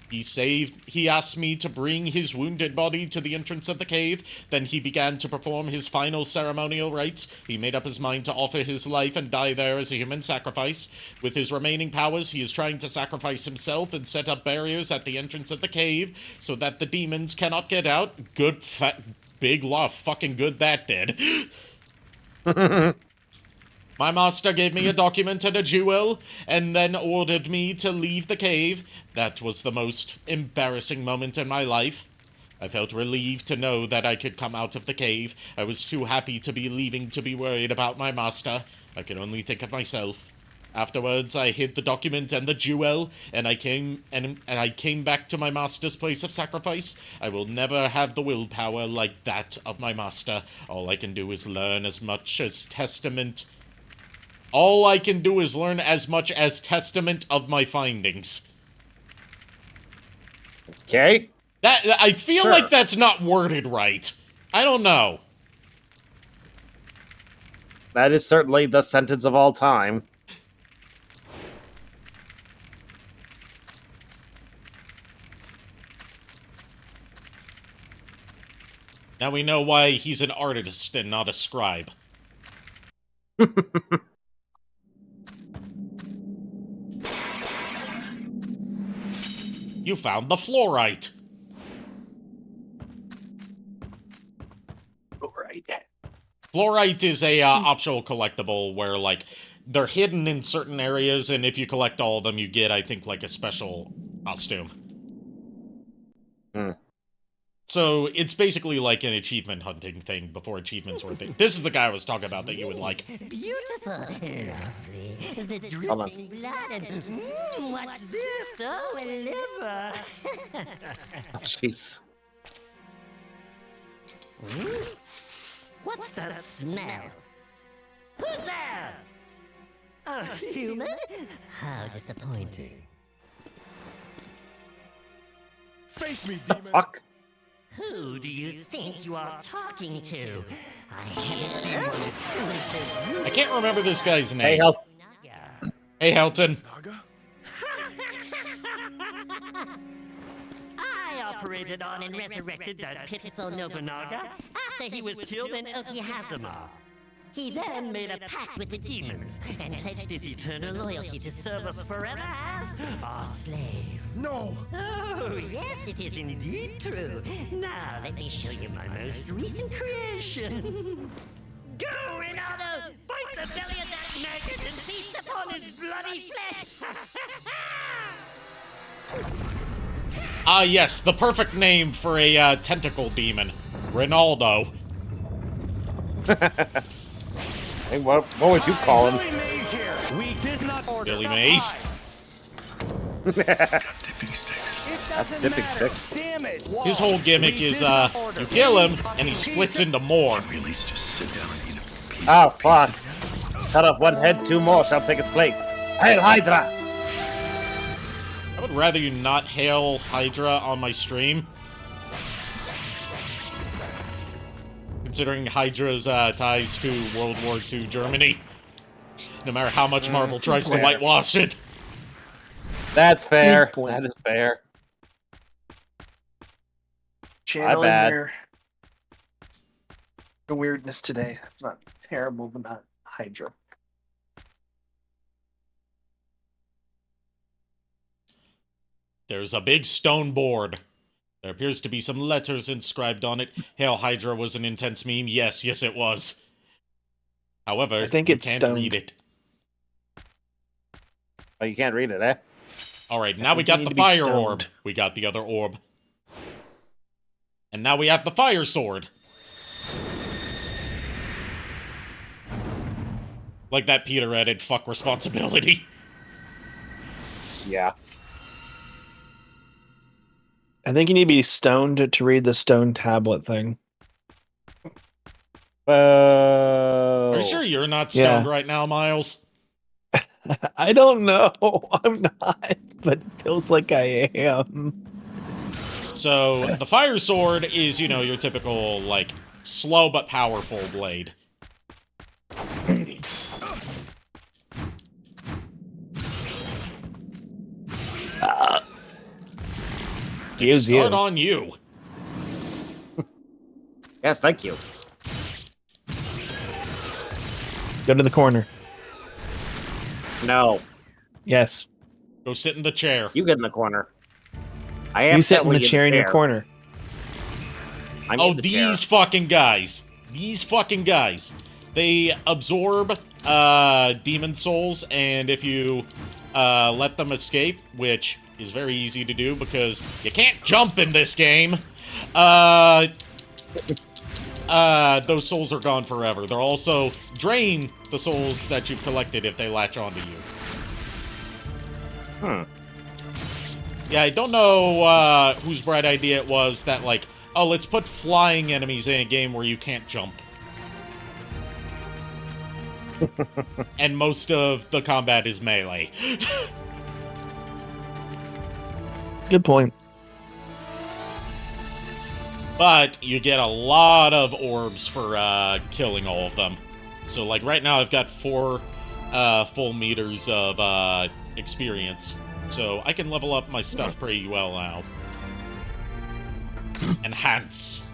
[SPEAKER 1] He asked me to bring his wounded body to the entrance of the cave. Then he began to perform his final ceremonial rites. He made up his mind to offer his life and die there as a human sacrifice. With his remaining powers, he is trying to sacrifice himself and set up barriers at the entrance of the cave so that the demons cannot get out. Good fat big law, fucking good that did. My master gave me a document and a jewel, and then ordered me to leave the cave. That was the most embarrassing moment in my life. I felt relieved to know that I could come out of the cave. I was too happy to be leaving to be worried about my master. I could only think of myself. Afterwards, I hid the document and the jewel, and I came back to my master's place of sacrifice. I will never have the willpower like that of my master. All I can do is learn as much as testament of my findings.
[SPEAKER 3] Okay.
[SPEAKER 1] That I feel
[SPEAKER 3] Sure.
[SPEAKER 1] like that's not worded right. I don't know.
[SPEAKER 3] That is certainly the sentence of all time.
[SPEAKER 1] Now we know why he's an artist and not a scribe. You found the fluorite.
[SPEAKER 2] Right.
[SPEAKER 1] Fluorite is a optional collectible where, like, they're hidden in certain areas, and if you collect all of them, you get, I think, like, a special costume.
[SPEAKER 3] Hmm.
[SPEAKER 1] So it's basically like an achievement hunting thing before achievements were a thing. This is the guy I was talking about that you would like.
[SPEAKER 4] Beautiful, lovely, the
[SPEAKER 3] Hold on.
[SPEAKER 4] dripping blood, and what's this? Oh, a liver.
[SPEAKER 3] Jeez.
[SPEAKER 4] What's that smell? Who's there? A human? How disappointing.
[SPEAKER 7] Face me,
[SPEAKER 3] The
[SPEAKER 7] demon.
[SPEAKER 3] fuck?
[SPEAKER 4] Who do you think you are talking to? I haven't seen one as foolish as you.
[SPEAKER 1] I can't remember this guy's name.
[SPEAKER 3] Hey, Hel-
[SPEAKER 4] Naga.
[SPEAKER 1] Hey, Helton.
[SPEAKER 7] Naga?
[SPEAKER 4] I operated on and resurrected that pitiful Nobunaga after he was killed in Okihazuma. He then made a pact with the demons and pledged his eternal loyalty to serve us forever as our slave.
[SPEAKER 7] No!
[SPEAKER 4] Oh, yes, it is indeed true. Now, let me show you my most recent creation. Go, Rinaldo! Bite the belly of that maggot and feast upon his bloody flesh!
[SPEAKER 1] Ah, yes, the perfect name for a tentacle demon. Ronaldo.
[SPEAKER 3] Hey, what would you call him?
[SPEAKER 7] Billy Mays here. We did not order
[SPEAKER 1] Billy
[SPEAKER 7] the
[SPEAKER 1] Mays.
[SPEAKER 7] pie.
[SPEAKER 5] Dipping sticks.
[SPEAKER 3] That's dipping sticks.
[SPEAKER 7] Damn it!
[SPEAKER 1] His whole gimmick
[SPEAKER 7] We
[SPEAKER 1] is,
[SPEAKER 7] did not order
[SPEAKER 1] you kill him,
[SPEAKER 7] the
[SPEAKER 1] and he
[SPEAKER 7] fucking
[SPEAKER 1] splits
[SPEAKER 7] pizza.
[SPEAKER 1] into more.
[SPEAKER 5] Can we at least just sit down and eat a piece
[SPEAKER 3] Oh,
[SPEAKER 5] of pizza
[SPEAKER 3] fuck.
[SPEAKER 5] together?
[SPEAKER 3] Cut off one head, 2 more shall take its place. Hail Hydra!
[SPEAKER 1] I would rather you not hail Hydra on my stream. Considering Hydra's ties to World War II Germany. No matter how much Marvel tries to whitewash it.
[SPEAKER 3] That's fair.
[SPEAKER 2] Good point.
[SPEAKER 3] That is fair.
[SPEAKER 2] Channeling
[SPEAKER 3] bad.
[SPEAKER 2] the weirdness today. It's not terrible, but not Hydra.
[SPEAKER 1] There's a big stone board. There appears to be some letters inscribed on it. Hail Hydra was an intense meme. Yes, it was. However,
[SPEAKER 2] I think
[SPEAKER 1] you
[SPEAKER 2] it's
[SPEAKER 1] can't
[SPEAKER 2] stoned.
[SPEAKER 1] read it.
[SPEAKER 3] Oh, you can't read it, eh?
[SPEAKER 1] Alright, now we
[SPEAKER 2] think
[SPEAKER 1] got
[SPEAKER 2] you need
[SPEAKER 1] the
[SPEAKER 2] to be
[SPEAKER 1] fire
[SPEAKER 2] stoned.
[SPEAKER 1] orb. We got the other orb. And now we have the fire sword. Like that Peter added, fuck responsibility.
[SPEAKER 3] Yeah.
[SPEAKER 2] I think you need to be stoned to read the stone tablet thing.
[SPEAKER 3] Oh.
[SPEAKER 1] Are you sure you're not stoned
[SPEAKER 2] Yeah.
[SPEAKER 1] right now, Miles?
[SPEAKER 2] I don't know. I'm not, but it feels like I am.
[SPEAKER 1] So, the fire sword is, you know, your typical, like, slow but powerful blade.
[SPEAKER 2] Excuse you.
[SPEAKER 1] Start on you.
[SPEAKER 3] Yes, thank you.
[SPEAKER 2] Go to the corner.
[SPEAKER 3] No.
[SPEAKER 2] Yes.
[SPEAKER 1] Go sit in the chair.
[SPEAKER 3] You get in the corner. I am
[SPEAKER 2] You sit in the
[SPEAKER 3] settling
[SPEAKER 2] chair in your corner.
[SPEAKER 3] I'm
[SPEAKER 1] Oh,
[SPEAKER 3] in the
[SPEAKER 1] these
[SPEAKER 3] chair.
[SPEAKER 1] fucking guys. These fucking guys. They absorb demon souls, and if you let them escape, which is very easy to do because you can't jump in this game, those souls are gone forever. They'll also drain the souls that you've collected if they latch onto you. Yeah, I don't know whose bright idea it was that, like, oh, let's put flying enemies in a game where you can't jump. And most of the combat is melee.
[SPEAKER 2] Good point.
[SPEAKER 1] But you get a lot of orbs for killing all of them. So, like, right now I've got 4 full meters of experience. So I can level up my stuff pretty well now. Enhance.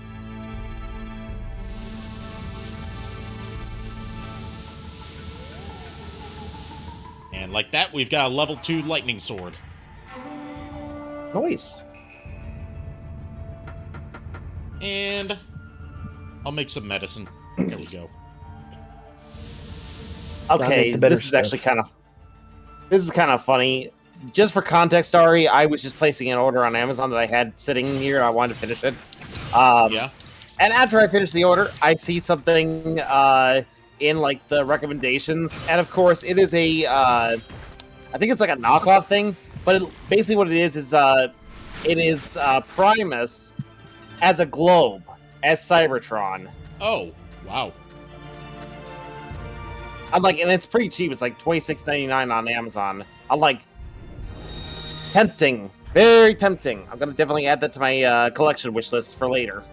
[SPEAKER 1] And like that, we've got a level 2 lightning sword.
[SPEAKER 3] Nice.
[SPEAKER 1] And I'll make some medicine. There we go.
[SPEAKER 3] Okay,
[SPEAKER 2] the better
[SPEAKER 3] this is
[SPEAKER 2] stuff.
[SPEAKER 3] actually kind of funny. Just for context, Ari, I was just placing an order on Amazon that I had sitting here. I wanted to finish it.
[SPEAKER 1] Yeah.
[SPEAKER 3] And after I finish the order, I see something in like the recommendations, and of course, it is a I think it's like a knockoff thing. But basically, what it is Primus as a globe, as Cybertron.
[SPEAKER 1] Oh, wow.
[SPEAKER 3] I'm like, and it's pretty cheap. It's like $26.99 on Amazon. I'm like, tempting, very tempting. I'm gonna definitely add that to my collection wish list for later.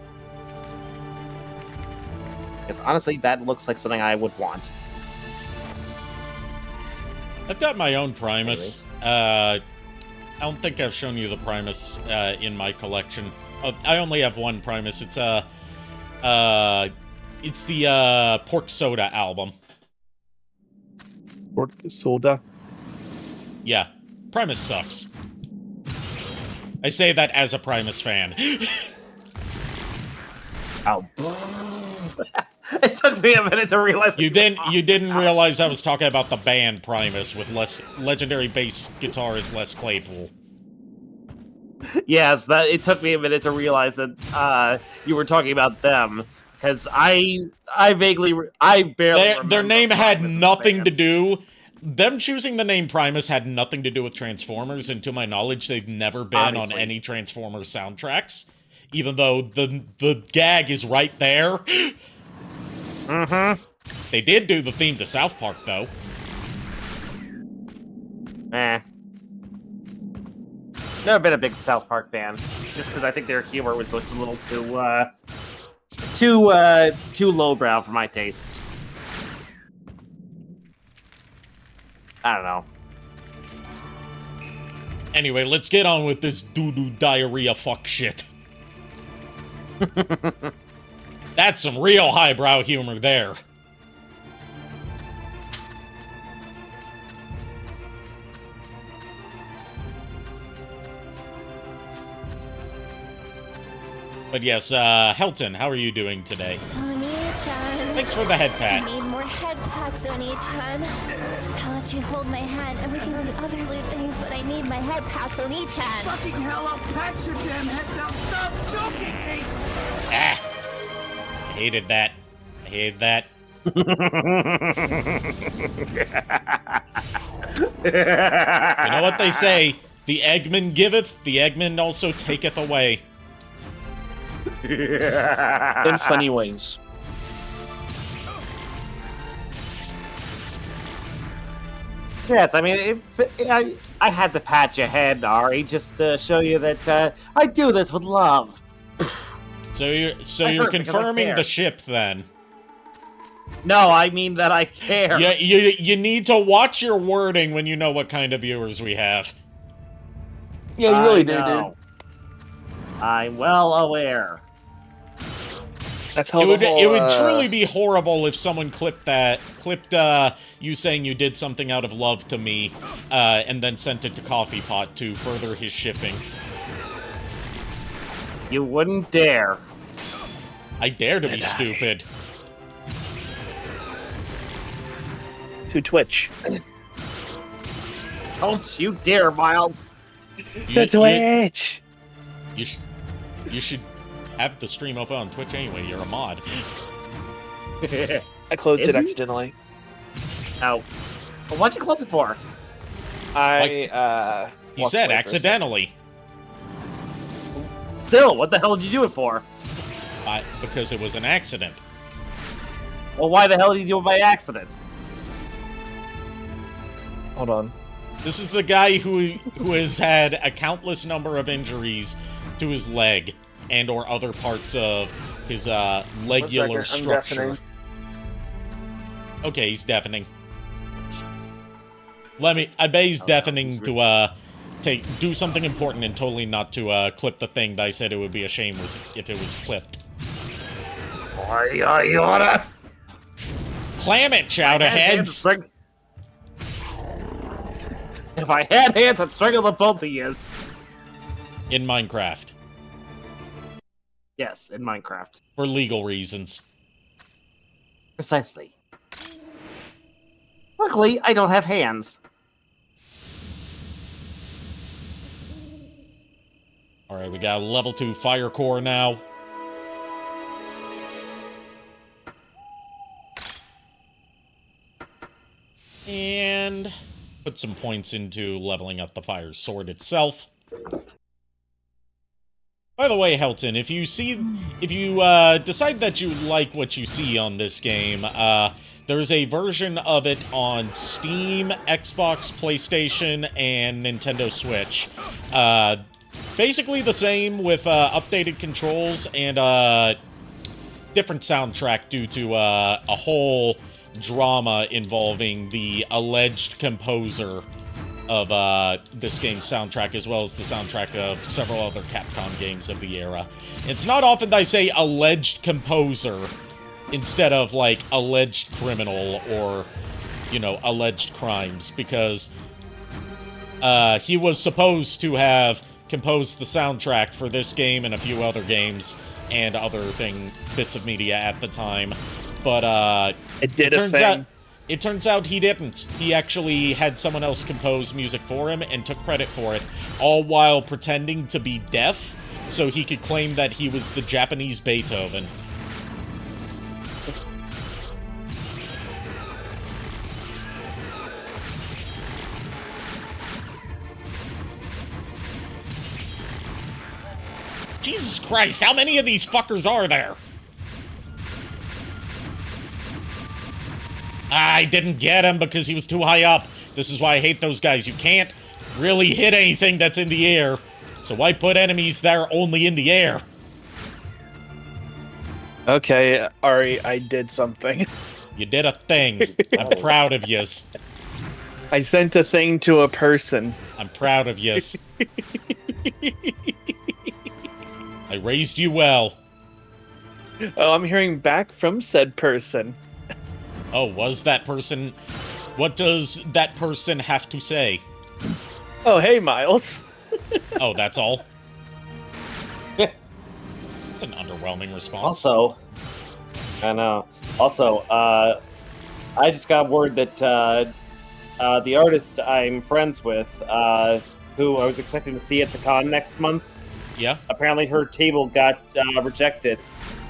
[SPEAKER 3] Because honestly, that looks like something I would want.
[SPEAKER 1] I've got my own Primus. I don't think I've shown you the Primus in my collection. I only have one Primus. It's the Pork Soda album.
[SPEAKER 2] Pork Soda.
[SPEAKER 1] Yeah, Primus sucks. I say that as a Primus fan.
[SPEAKER 3] Oh. It took me a minute to realize.
[SPEAKER 1] You didn't realize I was talking about the band Primus with less legendary bass guitarist Les Claypool.
[SPEAKER 3] Yes, it took me a minute to realize that you were talking about them, because I barely remember
[SPEAKER 1] Their name had
[SPEAKER 3] Primus as a
[SPEAKER 1] nothing
[SPEAKER 3] band.
[SPEAKER 1] to do. Them choosing the name Primus had nothing to do with Transformers, and to my knowledge, they've never been
[SPEAKER 3] Obviously.
[SPEAKER 1] on any Transformers soundtracks. Even though the gag is right there.
[SPEAKER 3] Mm-hmm.
[SPEAKER 1] They did do the theme to South Park, though.
[SPEAKER 3] Never been a big South Park fan, just because I think their humor was just a little too lowbrow for my taste. I don't know.
[SPEAKER 1] Anyway, let's get on with this doo-doo diarrhea fuck shit. That's some real highbrow humor there. But yes, Helton, how are you doing today?
[SPEAKER 6] Oni-chan.
[SPEAKER 1] Thanks for the head
[SPEAKER 6] I
[SPEAKER 1] pat.
[SPEAKER 6] need more head pats, Oni-chan. I'll let you hold my hand and we can do other loot things, but I need my head pats, Oni-chan.
[SPEAKER 9] Fucking hell, I'll pat your damn head now. Stop joking me!
[SPEAKER 1] Ah! I hated that. I hated that. You know what they say? The Eggman giveth, the Eggman also taketh away.
[SPEAKER 2] In funny ways.
[SPEAKER 3] Yes, I mean, I had to pat your head, Ari, just to show you that I do this with love.
[SPEAKER 1] So you're
[SPEAKER 3] I hurt because I
[SPEAKER 1] confirming
[SPEAKER 3] care.
[SPEAKER 1] the ship then?
[SPEAKER 3] No, I mean that I care.
[SPEAKER 1] Yeah, you need to watch your wording when you know what kind of viewers we have.
[SPEAKER 2] Yeah, you really do,
[SPEAKER 3] know. I'm well aware.
[SPEAKER 2] dude. That's how
[SPEAKER 1] It would
[SPEAKER 2] the whole,
[SPEAKER 1] it would truly be horrible if someone clipped you saying you did something out of love to me, and then sent it to Coffee Pot to further his shipping.
[SPEAKER 3] You wouldn't dare.
[SPEAKER 1] I dare to be stupid.
[SPEAKER 2] to Twitch.
[SPEAKER 3] Don't you dare, Miles.
[SPEAKER 2] The Twitch!
[SPEAKER 1] You should have the stream up on Twitch anyway. You're a mod.
[SPEAKER 2] I closed
[SPEAKER 3] Is
[SPEAKER 2] it
[SPEAKER 3] he?
[SPEAKER 2] accidentally.
[SPEAKER 3] Oh. Well, what'd you close it for?
[SPEAKER 2] I
[SPEAKER 1] He
[SPEAKER 2] walked
[SPEAKER 1] said
[SPEAKER 2] away for a second.
[SPEAKER 1] accidentally.
[SPEAKER 3] Still, what the hell did you do it for?
[SPEAKER 1] Because it was an accident.
[SPEAKER 3] Well, why the hell did you do it by accident?
[SPEAKER 2] Hold on.
[SPEAKER 1] This is the guy who has had a countless number of injuries to his leg and or other parts of his legular
[SPEAKER 2] I'm
[SPEAKER 1] structure.
[SPEAKER 2] deafening.
[SPEAKER 1] Okay, he's deafening. I bet he's deafening to do something important and totally not to clip the thing that I said it would be a shame if it was clipped.
[SPEAKER 3] You wanna?
[SPEAKER 1] Clam it, chowderheads!
[SPEAKER 3] If I had hands, I'd strangle the both of you.
[SPEAKER 1] In Minecraft.
[SPEAKER 3] Yes, in Minecraft.
[SPEAKER 1] For legal reasons.
[SPEAKER 3] Precisely. Luckily, I don't have hands.
[SPEAKER 1] Alright, we got a level 2 fire core now. And put some points into leveling up the fire sword itself. By the way, Helton, if you decide that you like what you see on this game, There's a version of it on Steam, Xbox, PlayStation, and Nintendo Switch. Basically the same with updated controls and different soundtrack due to a whole drama involving the alleged composer of this game's soundtrack, as well as the soundtrack of several other Capcom games of the era. It's not often that I say alleged composer instead of, like, alleged criminal or, you know, alleged crimes, because he was supposed to have composed the soundtrack for this game and a few other games and other bits of media at the time, but it turns out he didn't. He actually had someone else compose music for him and took credit for it, all while pretending to be deaf so he could claim that he was the Japanese Beethoven. Jesus Christ, how many of these fuckers are there? I didn't get him because he was too high up. This is why I hate those guys. You can't really hit anything that's in the air. So why put enemies that are only in the air?
[SPEAKER 2] Okay, Ari, I did something.
[SPEAKER 1] You did a thing. I'm proud of yous.
[SPEAKER 2] I sent a thing to a person.
[SPEAKER 1] I'm proud of yous. I raised you well.
[SPEAKER 2] Oh, I'm hearing back from said person.
[SPEAKER 1] Oh, was that person? What does that person have to say?
[SPEAKER 2] Oh, hey, Miles.
[SPEAKER 1] Oh, that's all? That's an underwhelming response.
[SPEAKER 3] Also, I know. Also, I just got word that the artist I'm friends with, who I was expecting to see at the con next month,
[SPEAKER 1] yeah,
[SPEAKER 3] apparently her table got rejected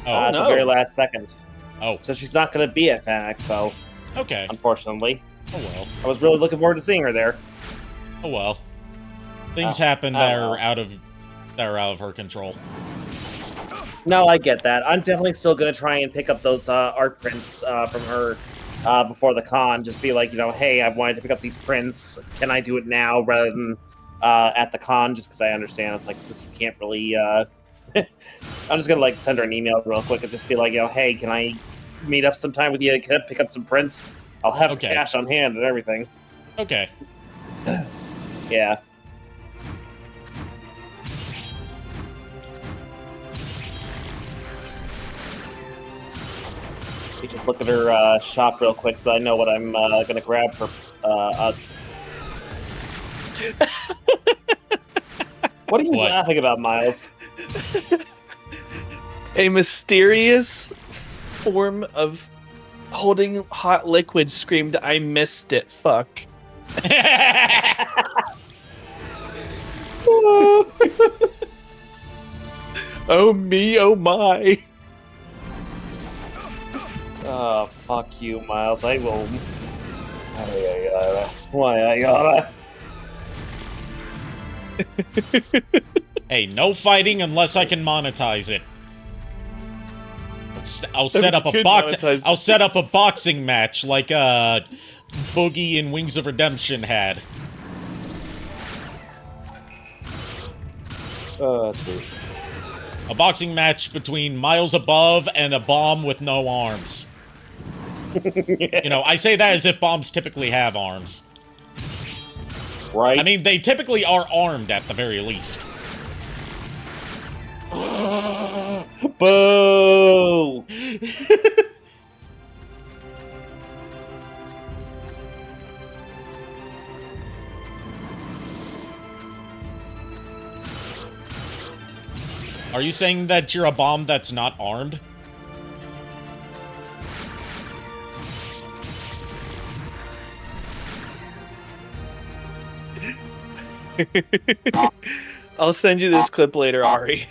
[SPEAKER 3] at the very last second.
[SPEAKER 1] Oh.
[SPEAKER 3] So she's not going to be at Fan Expo.
[SPEAKER 1] Okay.
[SPEAKER 3] Unfortunately.
[SPEAKER 1] Oh well.
[SPEAKER 3] I was really looking forward to seeing her there.
[SPEAKER 1] Oh well. Things happen that are out of her control.
[SPEAKER 3] No, I get that. I'm definitely still going to try and pick up those art prints from her before the con. Just be like, you know, hey, I wanted to pick up these prints. Can I do it now rather than at the con? Just because I understand it's like, since you can't really... I'm just going to like send her an email real quick and just be like, you know, hey, can I meet up sometime with you? Can I pick up some prints? I'll have cash on hand and everything.
[SPEAKER 1] Okay.
[SPEAKER 3] Yeah. You just look at her shop real quick so I know what I'm going to grab for us. What are you laughing about, Miles?
[SPEAKER 2] A mysterious form of holding hot liquid screamed, "I missed it, fuck." Oh me, oh my.
[SPEAKER 3] Oh, fuck you, Miles. I will... Why I gotta...
[SPEAKER 1] Hey, no fighting unless I can monetize it. I'll set up a I'll set up a boxing match like Boogie in Wings of Redemption had.
[SPEAKER 3] Jeez.
[SPEAKER 1] A boxing match between Miles Above and a bomb with no arms. You know, I say that as if bombs typically have arms.
[SPEAKER 3] Right.
[SPEAKER 1] I mean, they typically are armed at the very least.
[SPEAKER 3] Boo!
[SPEAKER 1] Are you saying that you're a bomb that's not armed?
[SPEAKER 2] I'll send you this clip later, Ari.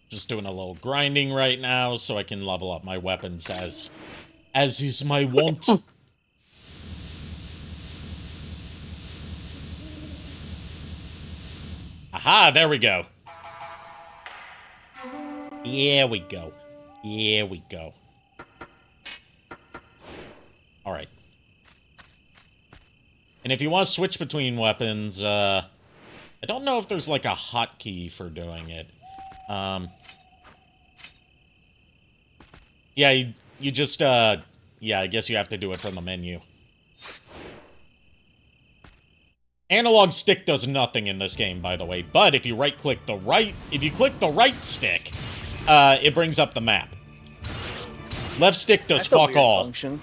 [SPEAKER 1] Just doing a little grinding right now so I can level up my weapons as is my wont. Aha, there we go. Yeah, we go. Yeah, we go. Alright. And if you want to switch between weapons, I don't know if there's like a hotkey for doing it. Yeah, you just, yeah, I guess you have to do it from the menu. Analog stick does nothing in this game, by the way, but if you click the right stick, it brings up the map. Left stick does
[SPEAKER 2] That's a
[SPEAKER 1] fuck
[SPEAKER 2] weird
[SPEAKER 1] all.
[SPEAKER 2] function.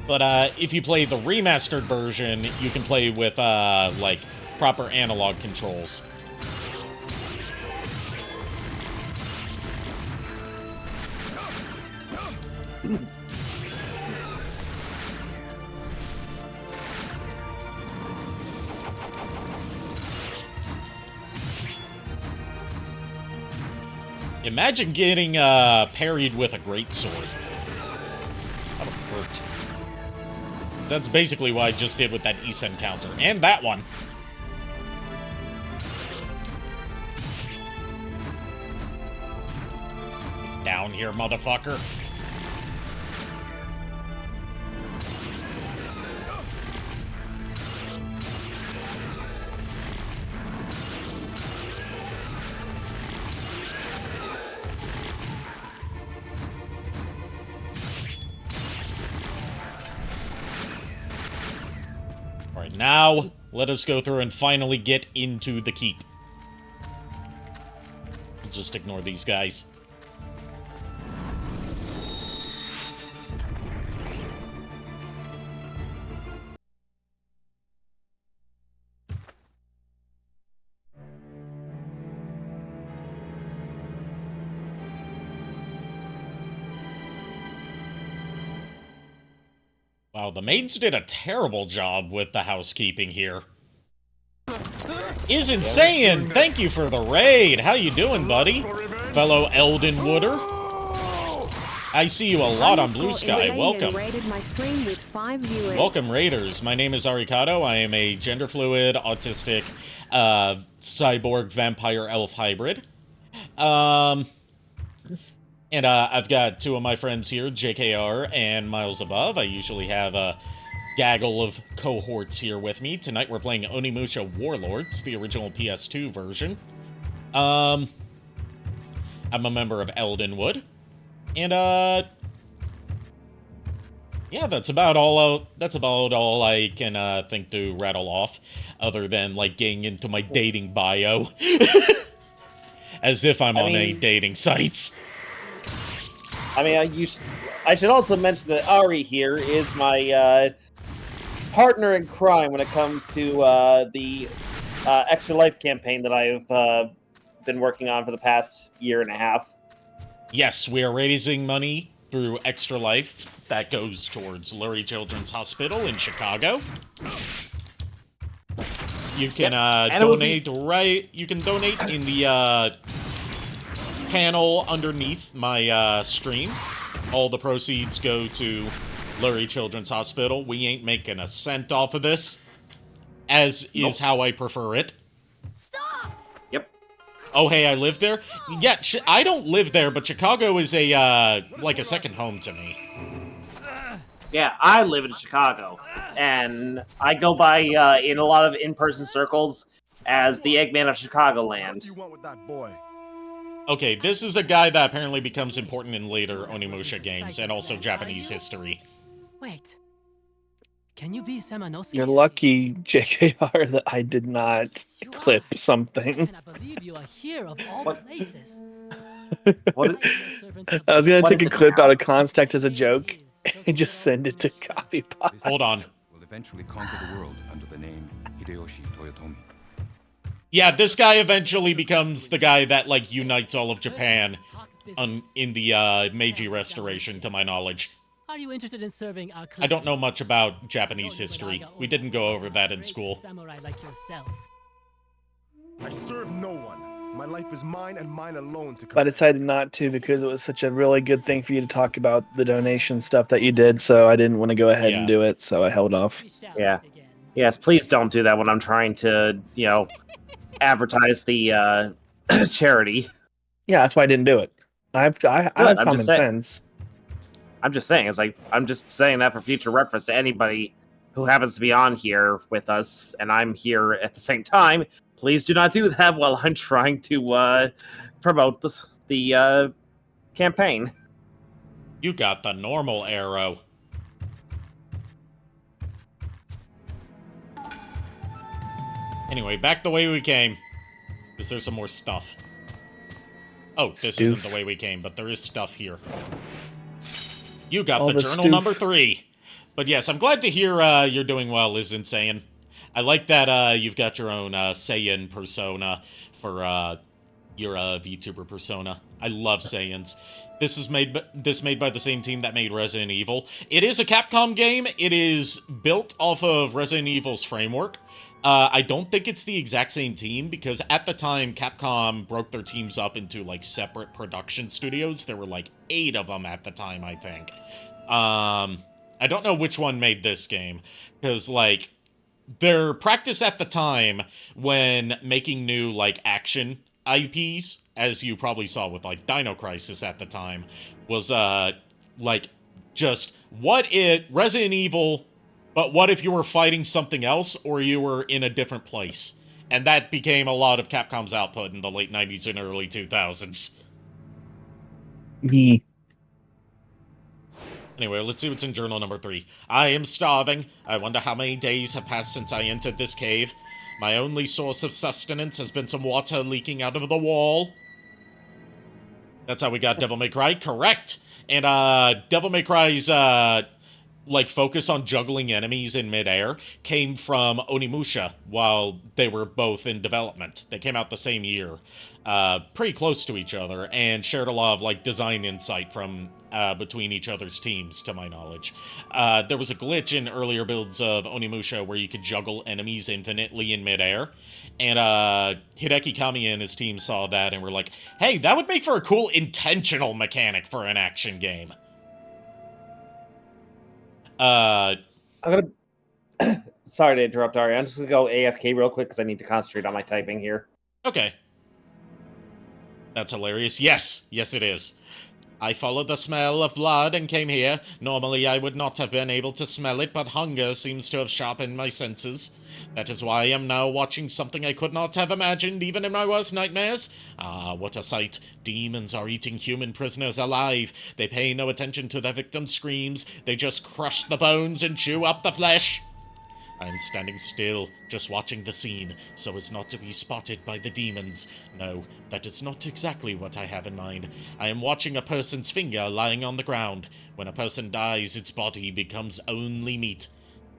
[SPEAKER 1] But, if you play the remastered version, you can play with, like, proper analog controls. Imagine getting, parried with a greatsword. That would hurt. That's basically what I just did with that East encounter. And that one. Get down here, motherfucker. Alright, now let us go through and finally get into the keep. Just ignore these guys. Wow, the maids did a terrible job with the housekeeping here. Is insane! Thank you for the raid! How you doing, buddy? Fellow Elden Wooder? I see you a lot on Blue Sky. Welcome. Welcome, Raiders. My name is Arikado. I am a gender-fluid, autistic, cyborg, vampire, elf hybrid. And I've got two of my friends here, JKR and Miles Above. I usually have a gaggle of cohorts here with me. Tonight we're playing Onimusha Warlords, the original PS2 version. I'm a member of Eldenwood. And, yeah, that's about all I can, think to rattle off, other than, like, getting into my dating bio. As if I'm on any dating sites.
[SPEAKER 3] I mean, I should also mention that Ari here is my partner in crime when it comes to the Extra Life campaign that I've been working on for the past year and a half.
[SPEAKER 1] Yes, we are raising money through Extra Life. That goes towards Lurie Children's Hospital in Chicago. You can donate You can donate in the panel underneath my stream. All the proceeds go to Lurie Children's Hospital. We ain't making a cent off of this, as is how I prefer it.
[SPEAKER 6] Stop!
[SPEAKER 3] Yep.
[SPEAKER 1] Oh, hey, I live there? Yeah, I don't live there, but Chicago is a, like a second home to me.
[SPEAKER 3] Yeah, I live in Chicago, and I go by in a lot of in-person circles as the Eggman of Chicagoland.
[SPEAKER 7] What do you want with that boy?
[SPEAKER 1] Okay, this is a guy that apparently becomes important in later Onimusha games, and also Japanese history.
[SPEAKER 8] Wait. Can you be Samanosuke?
[SPEAKER 2] You're lucky, JKR, that I did not clip
[SPEAKER 8] I
[SPEAKER 2] something.
[SPEAKER 8] cannot believe you are here of all places.
[SPEAKER 3] What?
[SPEAKER 2] I was gonna
[SPEAKER 3] What
[SPEAKER 2] take
[SPEAKER 3] is
[SPEAKER 2] a
[SPEAKER 3] it
[SPEAKER 2] clip
[SPEAKER 3] now?
[SPEAKER 2] out of context as a joke and just send it to CopyPod.
[SPEAKER 1] Hold on.
[SPEAKER 10] Will eventually conquer the world under the name Hideyoshi Toyotomi.
[SPEAKER 1] Yeah, this guy eventually becomes the guy that, like, unites all of Japan in the Meiji Restoration, to my knowledge.
[SPEAKER 8] Are you interested in serving our
[SPEAKER 1] I don't know much about Japanese history. We didn't go over that in school.
[SPEAKER 8] Samurai like yourself.
[SPEAKER 7] I serve no one. My life is mine and mine alone to
[SPEAKER 2] But I decided not to because it was such a really good thing for you to talk about the donation stuff that you did, so I didn't want to go ahead and do it, so I held off.
[SPEAKER 3] Yeah. Yes, please don't do that when I'm trying to, advertise the charity.
[SPEAKER 2] Yeah, that's why I didn't do it. I have common sense.
[SPEAKER 3] I'm just saying, I'm just saying that for future reference to anybody who happens to be on here with us, and I'm here at the same time. Please do not do that while I'm trying to promote the campaign.
[SPEAKER 1] You got the normal arrow. Anyway, back the way we came. Because there's some more stuff. Oh, this isn't the way we came, but there is stuff here. You got the journal number 3. But yes, I'm glad to hear you're doing well, Liz Insane. I like that you've got your own Saiyan persona for your VTuber persona. I love Saiyans. This is made by the same team that made Resident Evil. It is a Capcom game. It is built off of Resident Evil's framework. I don't think it's the exact same team because at the time Capcom broke their teams up into like separate production studios. There were like 8 of them at the time, I think. I don't know which one made this game because like their practice at the time when making new like action IPs, as you probably saw with like Dino Crisis at the time, was like just Resident Evil, but what if you were fighting something else or you were in a different place? And that became a lot of Capcom's output in the late 90s and early 2000s. Anyway, let's see what's in journal number 3. I am starving. I wonder how many days have passed since I entered this cave. My only source of sustenance has been some water leaking out of the wall. That's how we got Devil May Cry. Correct! And, Devil May Cry's, like, focus on juggling enemies in midair came from Onimusha while they were both in development. They came out the same year. Pretty close to each other, and shared a lot of, like, design insight from between each other's teams, to my knowledge. There was a glitch in earlier builds of Onimusha where you could juggle enemies infinitely in midair, and Hideki Kamiya and his team saw that and were like, hey, that would make for a cool intentional mechanic for an action game.
[SPEAKER 3] I'm gonna... Sorry to interrupt, Ari. I'm just gonna go AFK real quick because I need to concentrate on my typing here.
[SPEAKER 1] Okay. That's hilarious. Yes, it is. I followed the smell of blood and came here. Normally I would not have been able to smell it, but hunger seems to have sharpened my senses. That is why I am now watching something I could not have imagined even in my worst nightmares. Ah, what a sight. Demons are eating human prisoners alive. They pay no attention to their victims' screams. They just crush the bones and chew up the flesh. I am standing still, just watching the scene, so as not to be spotted by the demons. No, that is not exactly what I have in mind. I am watching a person's finger lying on the ground. When a person dies, its body becomes only meat.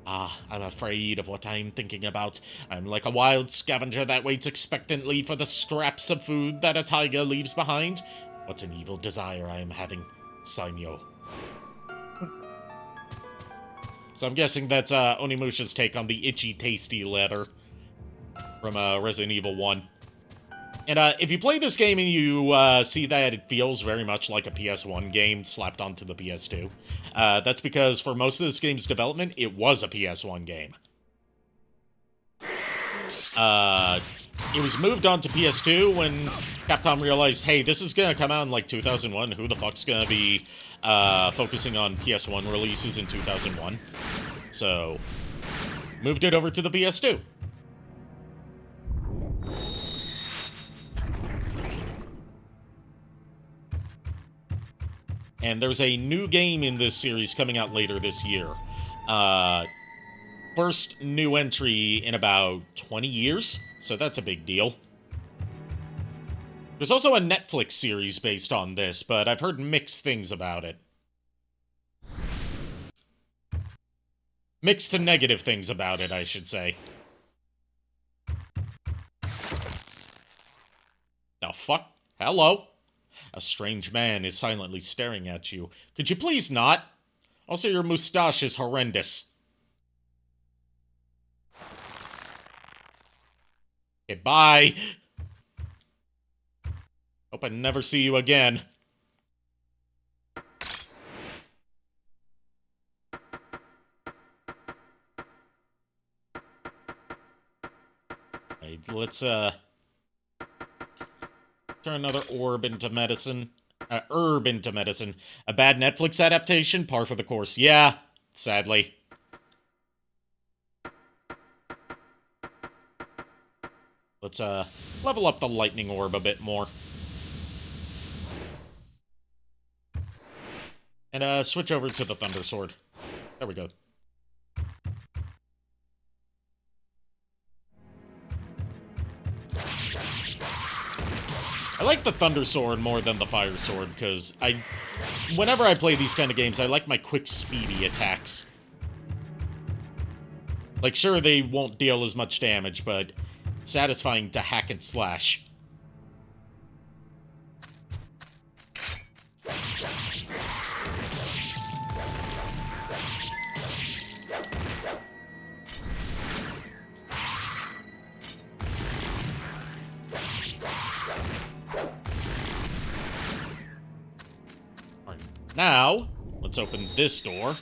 [SPEAKER 1] Ah, I'm afraid of what I'm thinking about. I'm like a wild scavenger that waits expectantly for the scraps of food that a tiger leaves behind. What an evil desire I am having. Sanyo. So I'm guessing that's Onimusha's take on the itchy tasty letter from Resident Evil 1. And if you play this game and you see that it feels very much like a PS1 game slapped onto the PS2, that's because for most of this game's development, it was a PS1 game. It was moved on to PS2 when Capcom realized, hey, this is gonna come out in like 2001. Who the fuck's gonna be focusing on PS1 releases in 2001? So, moved it over to the PS2. And there's a new game in this series coming out later this year. First new entry in about 20 years, so that's a big deal. There's also a Netflix series based on this, but I've heard mixed things about it. Mixed to negative things about it, I should say. The fuck? Hello? A strange man is silently staring at you. Could you please not? Also, your mustache is horrendous. Okay, bye. Hope I never see you again. Alright, let's, turn another orb into medicine. Herb into medicine. A bad Netflix adaptation? Par for the course. Yeah, sadly. Let's, level up the lightning orb a bit more. And, switch over to the Thunder Sword. There we go. I like the Thunder Sword more than the Fire Sword, because whenever I play these kind of games, I like my quick, speedy attacks. Like, sure, they won't deal as much damage, but it's satisfying to hack and slash. Now, let's open this door.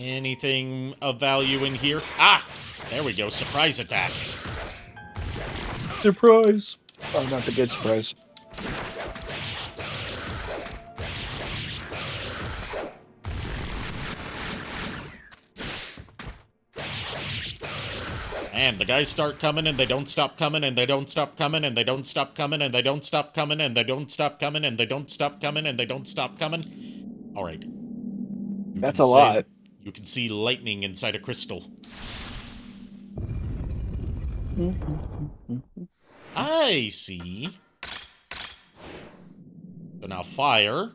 [SPEAKER 1] Anything of value in here? Ah! There we go, surprise attack.
[SPEAKER 2] Surprise! Oh, not the good surprise.
[SPEAKER 1] And the guys start coming, and they don't stop coming, and they don't stop coming, and they don't stop coming, and they don't stop coming, and they don't stop coming, and they don't stop coming, and they don't stop coming. Alright.
[SPEAKER 2] That's a lot.
[SPEAKER 1] You can see lightning inside a crystal. I see. So now fire.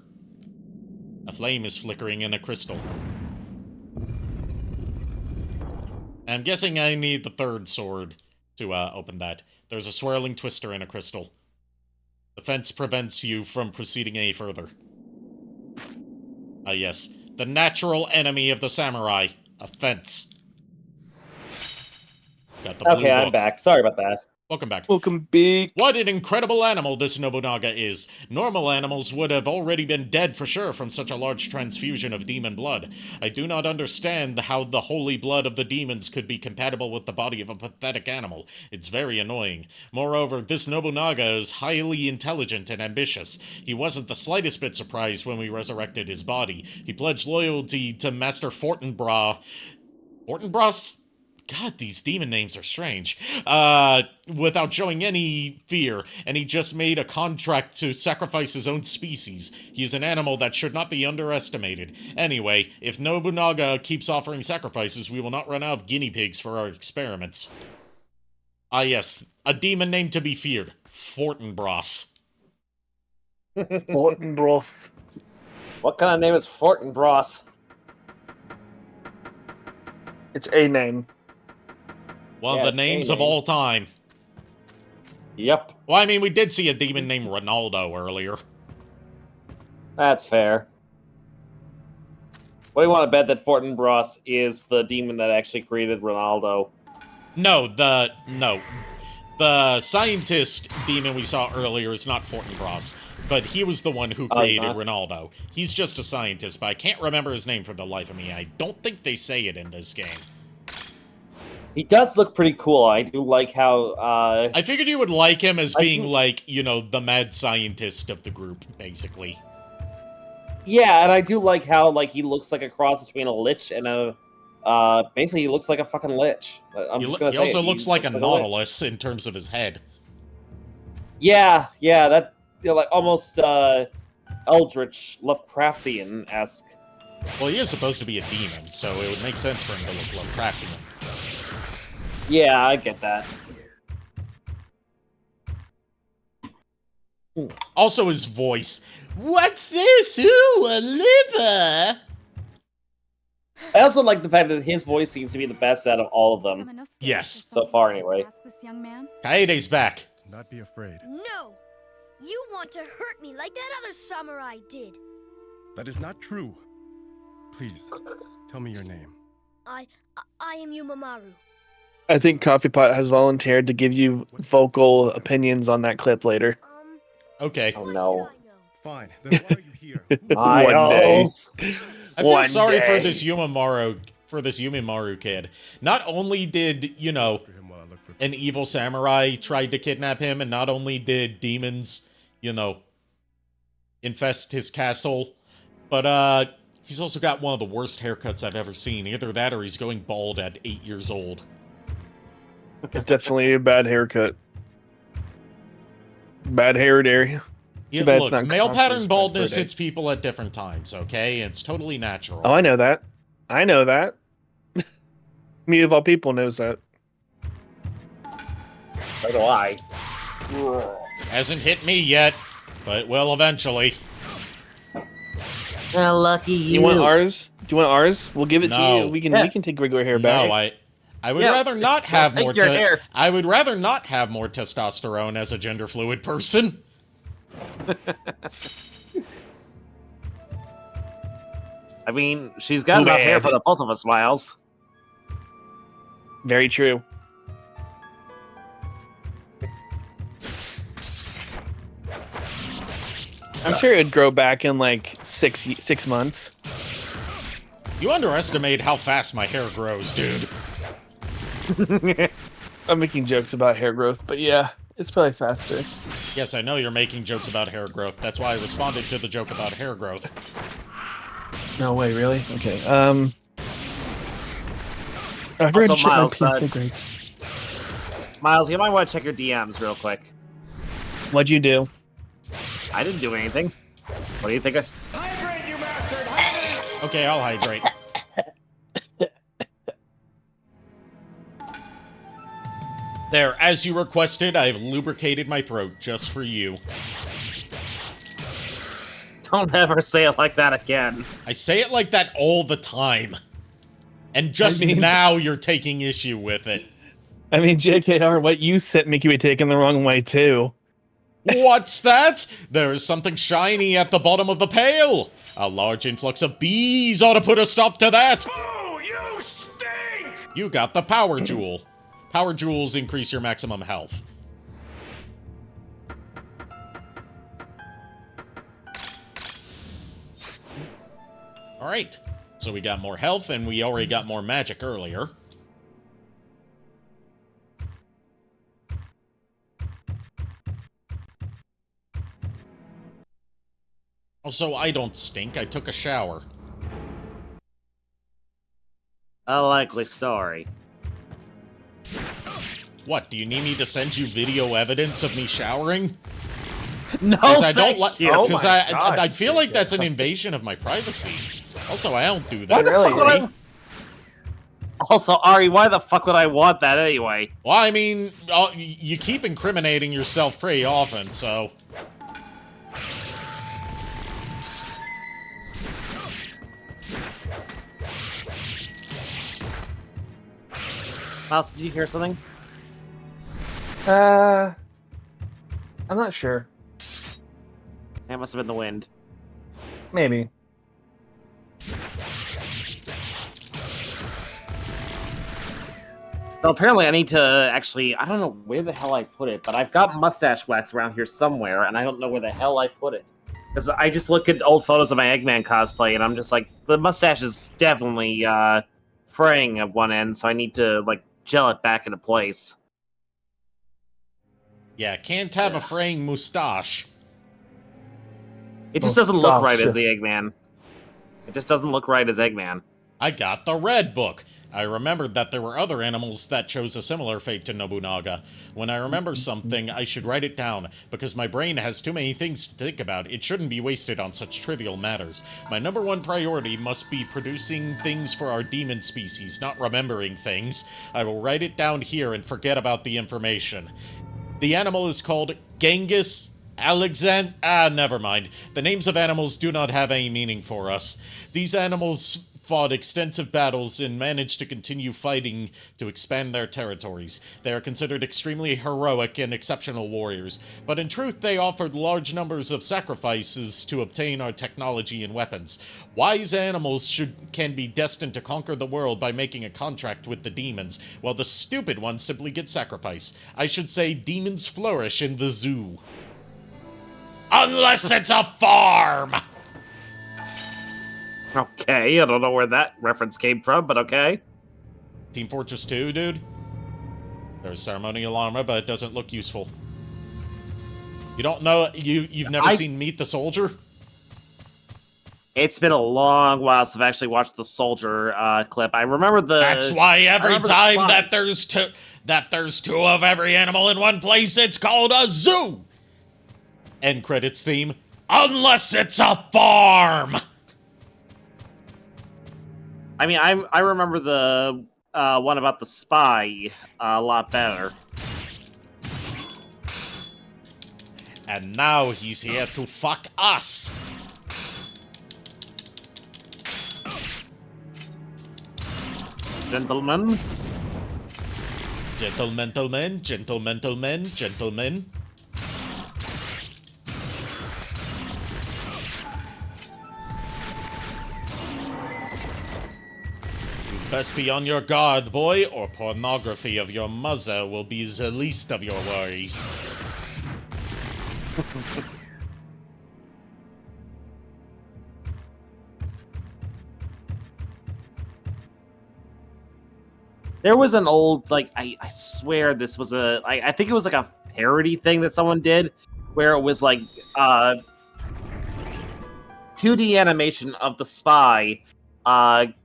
[SPEAKER 1] A flame is flickering in a crystal. I'm guessing I need the third sword to open that. There's a swirling twister in a crystal. The fence prevents you from proceeding any further. Ah, yes. The natural enemy of the samurai. A fence. Got the blue
[SPEAKER 3] Okay, I'm
[SPEAKER 1] book.
[SPEAKER 3] back. Sorry about that.
[SPEAKER 1] Welcome back.
[SPEAKER 2] Welcome back.
[SPEAKER 1] What an incredible animal this Nobunaga is. Normal animals would have already been dead for sure from such a large transfusion of demon blood. I do not understand how the holy blood of the demons could be compatible with the body of a pathetic animal. It's very annoying. Moreover, this Nobunaga is highly intelligent and ambitious. He wasn't the slightest bit surprised when we resurrected his body. He pledged loyalty to Master Fortinbras. Fortinbras? God, these demon names are strange. Without showing any fear, and he just made a contract to sacrifice his own species. He is an animal that should not be underestimated. Anyway, if Nobunaga keeps offering sacrifices, we will not run out of guinea pigs for our experiments. Ah yes, a demon name to be feared. Fortinbras.
[SPEAKER 2] Fortinbras.
[SPEAKER 3] What kind of name is Fortinbras?
[SPEAKER 2] It's a name.
[SPEAKER 1] One of the names of all time.
[SPEAKER 3] Yep.
[SPEAKER 1] Well, I mean, we did see a demon named Ronaldo earlier.
[SPEAKER 3] That's fair. What do you want to bet that Fortinbras is the demon that actually created Ronaldo?
[SPEAKER 1] No. The scientist demon we saw earlier is not Fortinbras, but he was the one who created Ronaldo. He's just a scientist, but I can't remember his name for the life of me. I don't think they say it in this game.
[SPEAKER 3] He does look pretty cool. I do like how,
[SPEAKER 1] I figured you would like him as being, like, you know, the mad scientist of the group, basically.
[SPEAKER 3] Yeah, and I do like how, like, he looks like a cross between a lich and a... basically, he looks like a fucking lich.
[SPEAKER 1] He also looks like a Nautilus in terms of his head.
[SPEAKER 3] Yeah, that, you know, like, almost, Eldritch, Lovecraftian-esque.
[SPEAKER 1] Well, he is supposed to be a demon, so it would make sense for him to look Lovecraftian.
[SPEAKER 3] Yeah, I get that.
[SPEAKER 1] Also his voice. What's this? Ooh, a liver!
[SPEAKER 3] I also like the fact that his voice seems to be the best out of all of them.
[SPEAKER 6] Samanosuke,
[SPEAKER 1] Yes.
[SPEAKER 6] is there
[SPEAKER 3] So
[SPEAKER 6] something
[SPEAKER 3] far,
[SPEAKER 6] you'd like to
[SPEAKER 3] anyway.
[SPEAKER 6] ask this young man?
[SPEAKER 1] Kaede's back.
[SPEAKER 5] Do not be afraid.
[SPEAKER 11] No! You want to hurt me like that other samurai did.
[SPEAKER 5] That is not true. Please, tell me your name.
[SPEAKER 11] I am Yumamaru.
[SPEAKER 2] I think Coffee Pot has volunteered to give you vocal opinions on that clip later.
[SPEAKER 1] Okay.
[SPEAKER 3] Oh no.
[SPEAKER 5] Fine, then why are you here?
[SPEAKER 2] One day.
[SPEAKER 1] I feel
[SPEAKER 2] One
[SPEAKER 1] sorry for
[SPEAKER 2] day.
[SPEAKER 1] this Yumimaru kid. Not only did, you know,
[SPEAKER 5] After him while I look for
[SPEAKER 1] an evil samurai tried to kidnap him, and not only did demons, you know, infest his castle, but he's also got one of the worst haircuts I've ever seen. Either that or he's going bald at 8 years old.
[SPEAKER 2] It's definitely a bad haircut. Bad hair area.
[SPEAKER 1] Yeah,
[SPEAKER 2] bad it's
[SPEAKER 1] look,
[SPEAKER 2] not
[SPEAKER 1] male
[SPEAKER 2] Conqueror's
[SPEAKER 1] pattern
[SPEAKER 2] birthday.
[SPEAKER 1] baldness hits people at different times, okay? It's totally natural.
[SPEAKER 2] Oh, I know that. I know that. Me of all people knows that.
[SPEAKER 3] So do I.
[SPEAKER 1] Hasn't hit me yet, but will eventually.
[SPEAKER 3] Lucky you.
[SPEAKER 2] You want ours? Do you want ours? We'll give it
[SPEAKER 1] No.
[SPEAKER 2] to you. We can
[SPEAKER 3] Yeah.
[SPEAKER 2] we can take regular hair back.
[SPEAKER 1] No, I would
[SPEAKER 3] Yeah,
[SPEAKER 1] rather not have
[SPEAKER 3] take
[SPEAKER 1] more.
[SPEAKER 3] your hair.
[SPEAKER 1] I would rather not have more testosterone as a gender fluid person.
[SPEAKER 3] I mean, she's got enough hair for the both of us, Miles.
[SPEAKER 2] Very true. I'm sure it would grow back in like 6 months.
[SPEAKER 1] You underestimate how fast my hair grows, dude.
[SPEAKER 2] I'm making jokes about hair growth, but yeah, it's probably faster.
[SPEAKER 1] Yes, I know you're making jokes about hair growth. That's why I responded to the joke about hair growth.
[SPEAKER 2] No way, really? Okay. I've already
[SPEAKER 3] Also,
[SPEAKER 2] checked my
[SPEAKER 3] Miles,
[SPEAKER 2] PC grades.
[SPEAKER 3] Miles, you might want to check your DMs real quick.
[SPEAKER 2] What'd you do?
[SPEAKER 3] I didn't do anything. What do you think?
[SPEAKER 1] Okay, I'll hydrate. There, as you requested, I've lubricated my throat just for you.
[SPEAKER 3] Don't ever say it like that again.
[SPEAKER 1] I say it like that all the time. And just
[SPEAKER 2] I mean-
[SPEAKER 1] now you're taking issue with it.
[SPEAKER 2] I mean, JKR, what you sent me could be taken the wrong way, too.
[SPEAKER 1] What's that? There's something shiny at the bottom of the pail. A large influx of bees ought to put a stop to that.
[SPEAKER 7] Oh, you stink!
[SPEAKER 1] You got the power jewel. Power jewels increase your maximum health. Alright, so we got more health and we already got more magic earlier. Also, I don't stink, I took a shower.
[SPEAKER 3] A likely story.
[SPEAKER 1] What, do you need me to send you video evidence of me showering?
[SPEAKER 3] No,
[SPEAKER 1] Because I don't like.
[SPEAKER 2] you. Oh
[SPEAKER 1] Because
[SPEAKER 2] my
[SPEAKER 1] I
[SPEAKER 2] gosh,
[SPEAKER 1] feel like
[SPEAKER 2] JK.
[SPEAKER 1] that's an invasion of my privacy. Also, I don't do
[SPEAKER 3] Why
[SPEAKER 1] that.
[SPEAKER 3] the
[SPEAKER 2] Really,
[SPEAKER 3] fuck would
[SPEAKER 2] eh?
[SPEAKER 3] I... Also, Ari, why the fuck would I want that anyway?
[SPEAKER 1] Well, I mean, you keep incriminating yourself pretty often, so.
[SPEAKER 3] Miles, did you hear something?
[SPEAKER 2] I'm not sure.
[SPEAKER 3] It must have been the wind.
[SPEAKER 2] Maybe.
[SPEAKER 3] So apparently I need to actually, I don't know where the hell I put it, but I've got mustache wax around here somewhere, and I don't know where the hell I put it. Because I just look at old photos of my Eggman cosplay, and I'm just like, the mustache is definitely fraying at one end, so I need to, like, gel it back into place.
[SPEAKER 1] Yeah, can't have a fraying mustache.
[SPEAKER 3] It just doesn't look right
[SPEAKER 2] Mustache.
[SPEAKER 3] as the Eggman. It just doesn't look right as Eggman.
[SPEAKER 1] I got the red book. I remembered that there were other animals that chose a similar fate to Nobunaga. When I remember something, I should write it down, because my brain has too many things to think about. It shouldn't be wasted on such trivial matters. My number one priority must be producing things for our demon species, not remembering things. I will write it down here and forget about the information. The animal is called Genghis never mind. The names of animals do not have any meaning for us. These animals fought extensive battles and managed to continue fighting to expand their territories. They are considered extremely heroic and exceptional warriors, but in truth they offered large numbers of sacrifices to obtain our technology and weapons. Wise animals can be destined to conquer the world by making a contract with the demons, while the stupid ones simply get sacrificed. I should say demons flourish in the zoo. Unless it's a farm!
[SPEAKER 3] Okay, I don't know where that reference came from, but okay.
[SPEAKER 1] Team Fortress 2, dude? There's ceremonial armor, but it doesn't look useful. You don't know, you've never seen Meet the Soldier?
[SPEAKER 3] It's been a long while since I've actually watched the Soldier clip. I remember the...
[SPEAKER 1] That's why every time that there's two of every animal in one place, it's called a zoo! End credits theme. Unless it's a farm!
[SPEAKER 3] I mean, I remember the one about the spy a lot better.
[SPEAKER 1] And now he's here to fuck us!
[SPEAKER 3] Gentlemen.
[SPEAKER 1] Gentlemen. Best be on your guard, boy, or pornography of your mother will be the least of your worries.
[SPEAKER 3] There was an old, like, I swear this was I think it was like a parody thing that someone did, where it was like, 2D animation of the spy,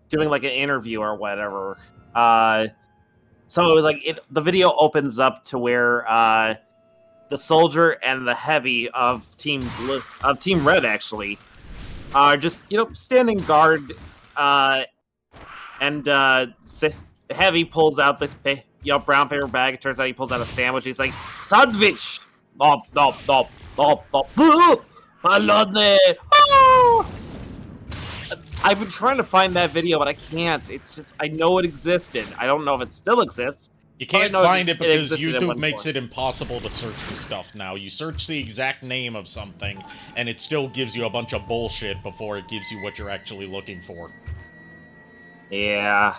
[SPEAKER 3] doing like an interview or whatever. So it was like the video opens up to where the soldier and the heavy of Team Red actually are just standing guard, and heavy pulls out this brown paper bag. It turns out he pulls out a sandwich. He's like, sandwich. Nom. Oh! I've been trying to find that video, but I can't. It's just, I know it existed. I don't know if it still exists.
[SPEAKER 1] You can't find it because YouTube makes it impossible to search for stuff now. You search the exact name of something, and it still gives you a bunch of bullshit before it gives you what you're actually looking for.
[SPEAKER 3] Yeah.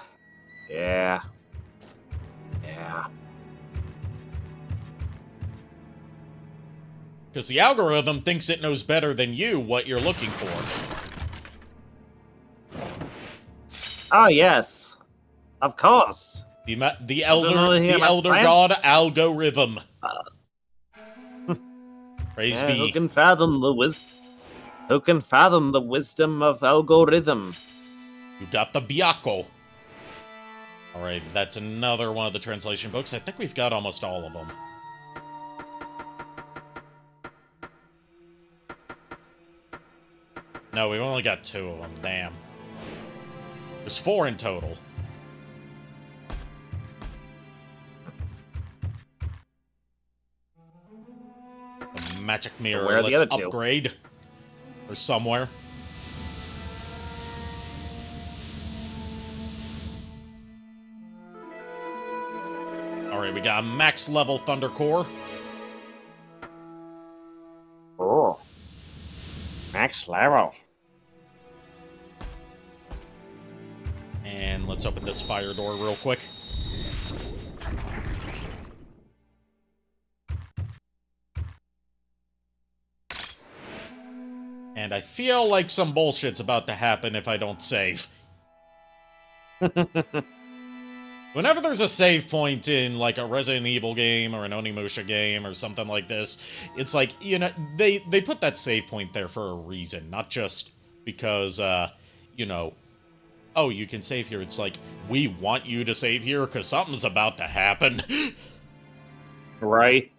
[SPEAKER 1] Because the algorithm thinks it knows better than you what you're looking for.
[SPEAKER 3] Oh, yes. Of course.
[SPEAKER 1] The elder god algorithm. Praise be.
[SPEAKER 3] Who can fathom the wisdom of algorithm?
[SPEAKER 1] You got the Byakko. Alright, that's another one of the translation books. I think we've got almost all of them. No, we've only got 2 of them. Damn. There's 4 in total. A magic mirror.
[SPEAKER 3] Where are the
[SPEAKER 1] Let's
[SPEAKER 3] other 2?
[SPEAKER 1] Upgrade. Or somewhere. Alright, we got a max level Thunder Core.
[SPEAKER 3] Oh. Max level.
[SPEAKER 1] And let's open this fire door real quick. And I feel like some bullshit's about to happen if I don't save. Whenever there's a save point in, like, a Resident Evil game or an Onimusha game or something like this, it's like, they put that save point there for a reason, not just because, oh, you can save here. It's like, we want you to save here because something's about to happen.
[SPEAKER 3] Right.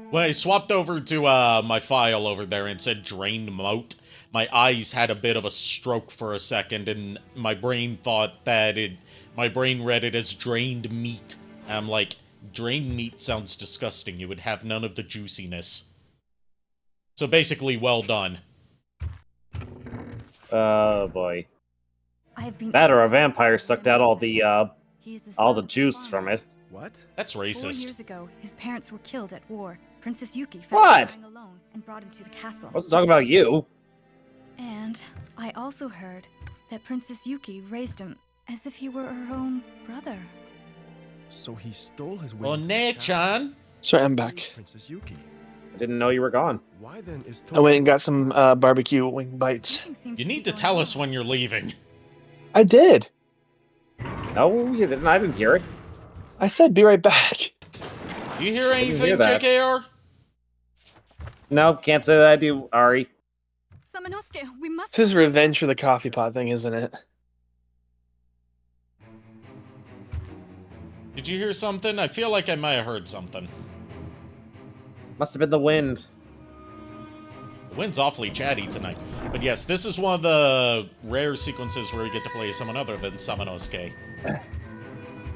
[SPEAKER 1] When I swapped over to my file over there and said drained moat, my eyes had a bit of a stroke for a second, and my brain thought that my brain read it as drained meat. And I'm like, drained meat sounds disgusting. You would have none of the juiciness. So basically, well done.
[SPEAKER 3] Oh boy.
[SPEAKER 6] That
[SPEAKER 3] or a vampire sucked out all the juice from it.
[SPEAKER 5] What?
[SPEAKER 1] That's racist.
[SPEAKER 6] 4 years ago, his parents were killed at war. Princess Yuki
[SPEAKER 3] What?
[SPEAKER 6] found him lying alone and brought him to the castle.
[SPEAKER 3] I wasn't talking about you.
[SPEAKER 6] And I also heard that Princess Yuki raised him as if he were her own brother.
[SPEAKER 5] So he stole his way.
[SPEAKER 1] One-chan.
[SPEAKER 2] Sorry, I'm back.
[SPEAKER 5] Princess Yuki.
[SPEAKER 3] I didn't know you were gone.
[SPEAKER 5] Why then is
[SPEAKER 2] I went and got some barbecue wing bites.
[SPEAKER 1] You need to tell us when you're leaving.
[SPEAKER 2] I did.
[SPEAKER 3] No, you didn't. I didn't hear it.
[SPEAKER 2] I said be right back.
[SPEAKER 1] You hear
[SPEAKER 3] didn't
[SPEAKER 1] anything,
[SPEAKER 3] hear that.
[SPEAKER 1] JKR?
[SPEAKER 3] No, can't say that I do, Ari.
[SPEAKER 6] Samanosuke, we must.
[SPEAKER 2] This is revenge for the coffee pot thing, isn't it?
[SPEAKER 1] Did you hear something? I feel like I might have heard something.
[SPEAKER 3] Must have been the wind.
[SPEAKER 1] The wind's awfully chatty tonight. But yes, this is one of the rare sequences where we get to play someone other than Samanosuke.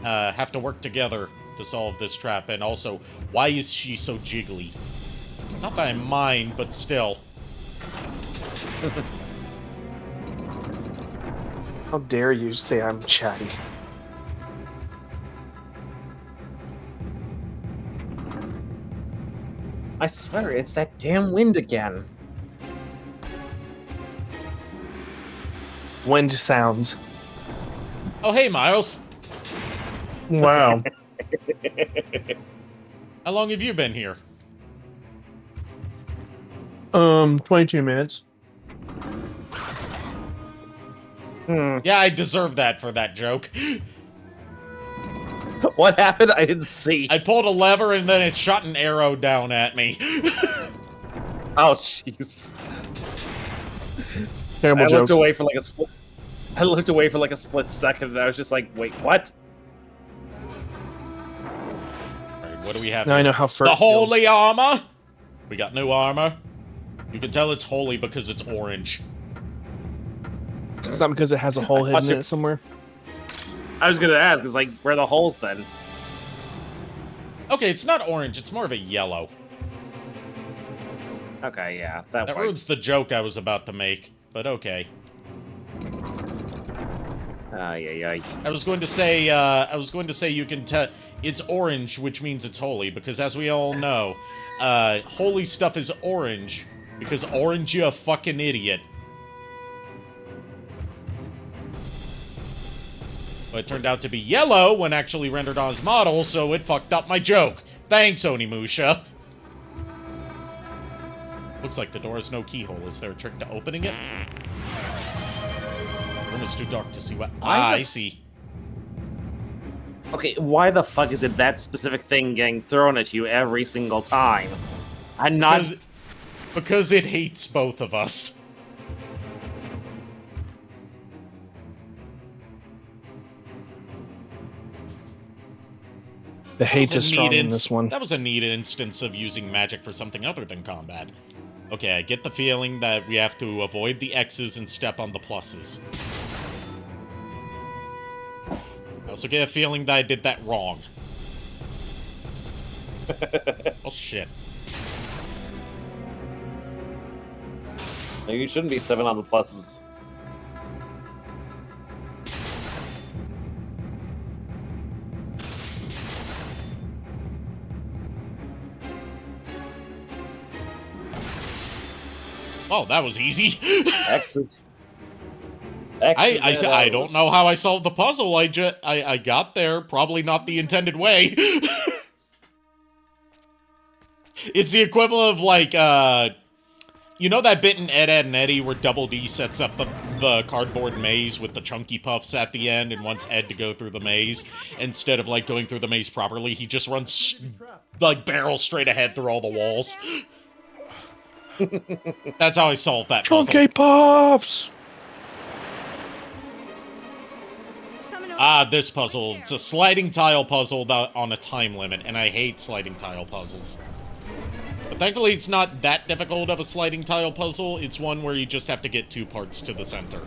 [SPEAKER 1] Have to work together to solve this trap, and also, why is she so jiggly? Not that I mind, but still.
[SPEAKER 2] How dare you say I'm chatty?
[SPEAKER 3] I swear, it's that damn wind again.
[SPEAKER 2] Wind sounds.
[SPEAKER 1] Oh, hey, Miles.
[SPEAKER 2] Wow.
[SPEAKER 1] How long have you been here?
[SPEAKER 2] 22 minutes.
[SPEAKER 1] Yeah, I deserve that for that joke.
[SPEAKER 3] What happened? I didn't see.
[SPEAKER 1] I pulled a lever and then it shot an arrow down at me.
[SPEAKER 3] Oh, jeez.
[SPEAKER 2] Terrible
[SPEAKER 3] I
[SPEAKER 2] joke.
[SPEAKER 3] looked away for like a split. I looked away for like a split second, and I was just like, "Wait, what?"
[SPEAKER 1] Alright, what do we have?
[SPEAKER 2] Now I
[SPEAKER 1] here?
[SPEAKER 2] know how
[SPEAKER 1] The
[SPEAKER 2] first
[SPEAKER 1] holy armor. We got new armor. You can tell it's holy because it's orange.
[SPEAKER 2] It's not because it has a hole hidden in it somewhere.
[SPEAKER 3] I was gonna ask, is like, where are the holes then?
[SPEAKER 1] Okay, it's not orange. It's more of a yellow.
[SPEAKER 3] Okay, yeah, that
[SPEAKER 1] That
[SPEAKER 3] works.
[SPEAKER 1] ruins the joke I was about to make, but okay.
[SPEAKER 3] Ay.
[SPEAKER 1] I was going to say you can tell it's orange, which means it's holy, because as we all know, holy stuff is orange, because orange, you a fucking idiot. But it turned out to be yellow when actually rendered on his model, so it fucked up my joke. Thanks, Onimusha. Looks like the door has no keyhole. Is there a trick to opening it? The room is too dark to see what... I see.
[SPEAKER 3] Okay, why the fuck is it that specific thing getting thrown at you every single time? I'm not...
[SPEAKER 1] Because it hates both of us.
[SPEAKER 2] The hate is strong in this one.
[SPEAKER 1] That was a neat instance of using magic for something other than combat. Okay, I get the feeling that we have to avoid the X's and step on the pluses. I also get a feeling that I did that wrong. Oh, shit.
[SPEAKER 3] You shouldn't be stepping on the pluses.
[SPEAKER 1] Oh, that was easy.
[SPEAKER 3] X's.
[SPEAKER 1] I don't know how I solved the puzzle. I got there, probably not the intended way. It's the equivalent of like you know that bit in Ed, Ed and Eddie where Double D sets up the cardboard maze with the chunky puffs at the end and wants Ed to go through the maze instead of like going through the maze properly, he just runs like barrel straight ahead through all the walls. That's how I solved that puzzle.
[SPEAKER 2] Chunky puffs.
[SPEAKER 1] This puzzle. It's a sliding tile puzzle on a time limit, and I hate sliding tile puzzles. But Thankfully, it's not that difficult of a sliding tile puzzle. It's one where you just have to get 2 parts to the center.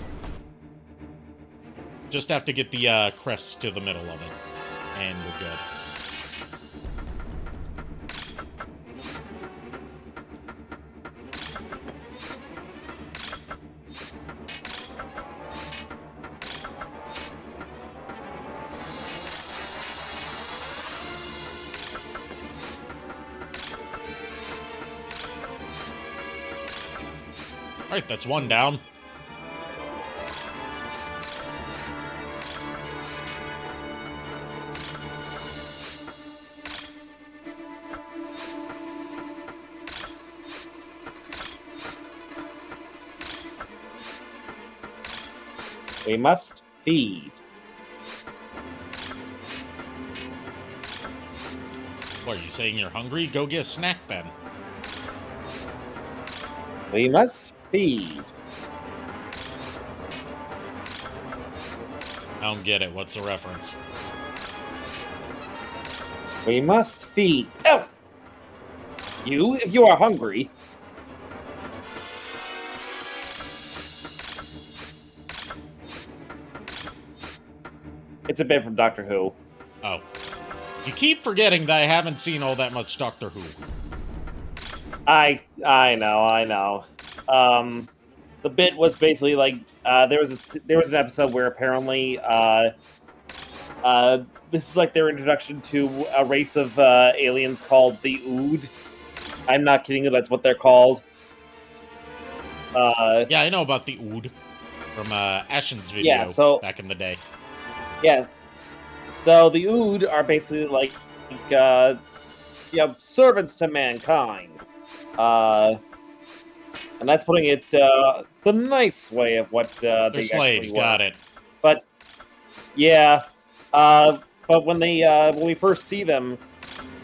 [SPEAKER 1] Just have to get the crest to the middle of it, and we're good. Alright, that's 1 down.
[SPEAKER 3] We must feed.
[SPEAKER 1] What, are you saying you're hungry? Go get a snack then.
[SPEAKER 3] We must feed.
[SPEAKER 1] I don't get it. What's the reference?
[SPEAKER 3] We must feed. Oh! You, if you are hungry. It's a bit from Doctor Who.
[SPEAKER 1] Oh. You keep forgetting that I haven't seen all that much Doctor Who.
[SPEAKER 3] I know. The bit was basically like there was an episode where apparently this is like their introduction to a race of aliens called the Ood. I'm not kidding you, that's what they're called.
[SPEAKER 1] Yeah, I know about the Ood from Ashen's video back in the day.
[SPEAKER 3] Yeah. So the Ood are basically like servants to mankind. And that's putting it the nice way of what
[SPEAKER 1] They're slaves, got it.
[SPEAKER 3] But yeah, but when we first see them,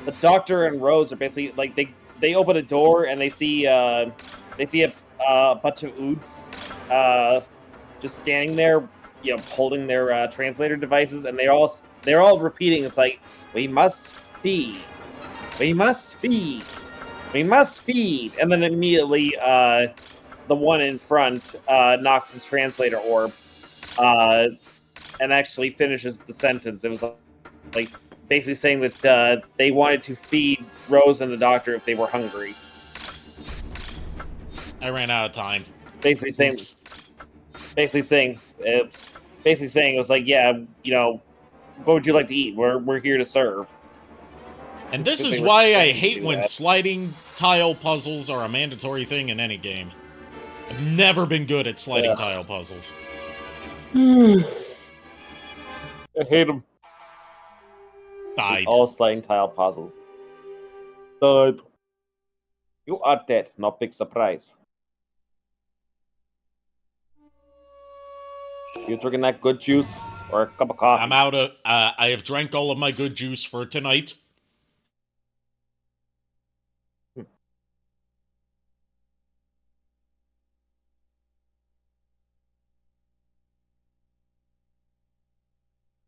[SPEAKER 3] the Doctor and Rose are basically like they open a door and they see a bunch of Oods just standing there, holding their translator devices, and they're all repeating. It's like, we must feed, we must feed, we must feed, and then immediately the one in front knocks his translator orb and actually finishes the sentence. It was like basically saying that they wanted to feed Rose and the Doctor if they were hungry.
[SPEAKER 1] I ran out of time.
[SPEAKER 3] Basically saying it was like, yeah, what would you like to eat? We're here to serve.
[SPEAKER 1] And this is why I hate when sliding tile puzzles are a mandatory thing in any game. I've never been good at sliding tile puzzles.
[SPEAKER 3] I hate them.
[SPEAKER 1] Died.
[SPEAKER 3] All sliding tile puzzles. Died. You are dead. No big surprise. You drinking that good juice or a cup of coffee?
[SPEAKER 1] I'm out of. I have drank all of my good juice for tonight.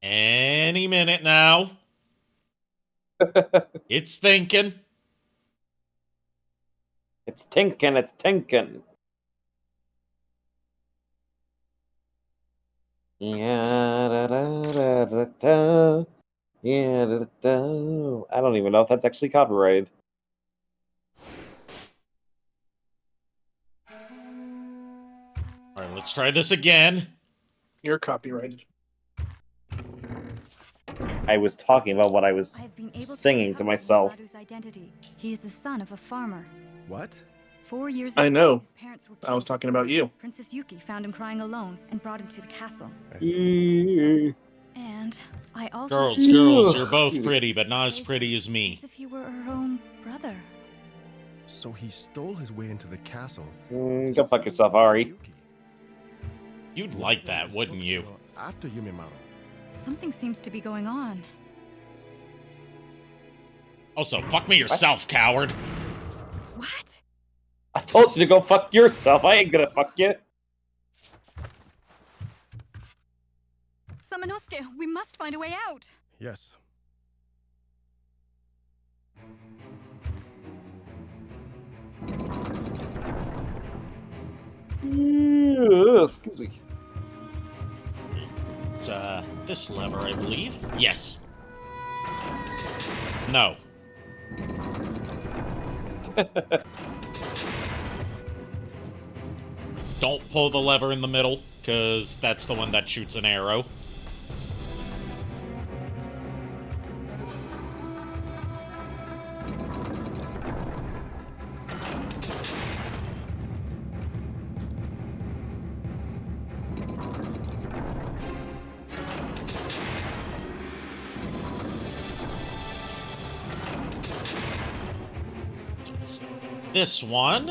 [SPEAKER 1] Any minute now. It's thinking.
[SPEAKER 3] It's tinkin', it's tinkin'. Yeah, da, da, da, da, da. Yeah, da, da, da. I don't even know if that's actually copyrighted.
[SPEAKER 1] Alright, let's try this again.
[SPEAKER 2] You're copyrighted.
[SPEAKER 3] I was talking about what I was singing to myself.
[SPEAKER 12] Identity. He is the son of a farmer.
[SPEAKER 5] What?
[SPEAKER 12] 4 years
[SPEAKER 2] I
[SPEAKER 12] ago,
[SPEAKER 2] know.
[SPEAKER 12] his parents were
[SPEAKER 2] I was talking about you.
[SPEAKER 12] Princess Yuki found him crying alone and brought him to the castle. And I also...
[SPEAKER 1] Girls, you're both pretty, but not as pretty as me.
[SPEAKER 12] As if you were her own brother.
[SPEAKER 5] So he stole his way into the castle.
[SPEAKER 3] Go fuck yourself, Ari.
[SPEAKER 1] You'd like that, wouldn't you?
[SPEAKER 5] After Yumimaru.
[SPEAKER 12] Something seems to be going on.
[SPEAKER 1] Also, fuck me yourself, coward.
[SPEAKER 12] What?
[SPEAKER 3] I told you to go fuck yourself. I ain't gonna fuck you.
[SPEAKER 12] Samanosuke, we must find a way out.
[SPEAKER 5] Yes.
[SPEAKER 3] Excuse me.
[SPEAKER 1] It's this lever, I believe. Yes. No. Don't pull the lever in the middle, because that's the one that shoots an arrow. This one.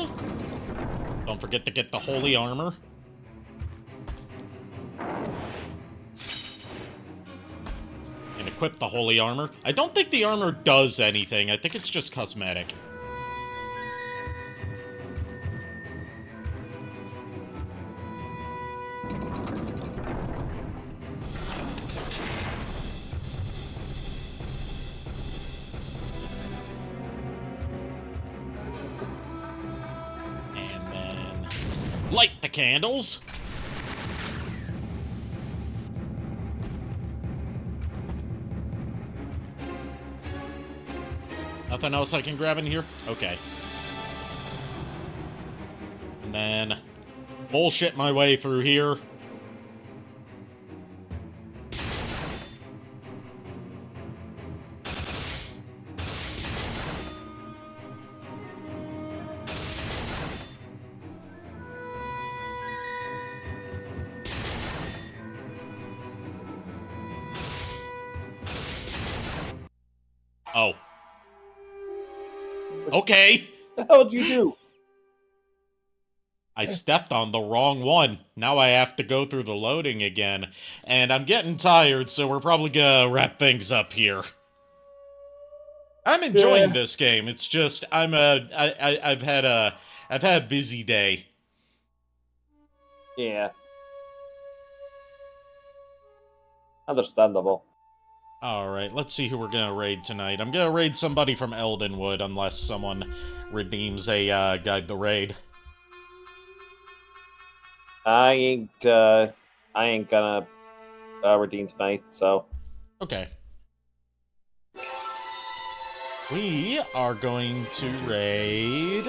[SPEAKER 1] Don't forget to get the holy armor. And equip the holy armor. I don't think the armor does anything. I think it's just cosmetic. Light the candles. Nothing else I can grab in here? Okay. And then bullshit my way through here. Oh. Okay.
[SPEAKER 3] What the hell did you do?
[SPEAKER 1] I stepped on the wrong one. Now I have to go through the loading again. And I'm getting tired, so we're probably gonna wrap things up here. I'm enjoying this game. It's just I've had a busy day.
[SPEAKER 3] Yeah. Understandable.
[SPEAKER 1] Alright, let's see who we're gonna raid tonight. I'm gonna raid somebody from Eldenwood, unless someone redeems a guide the raid.
[SPEAKER 3] I ain't gonna redeem tonight, so.
[SPEAKER 1] Okay. We are going to raid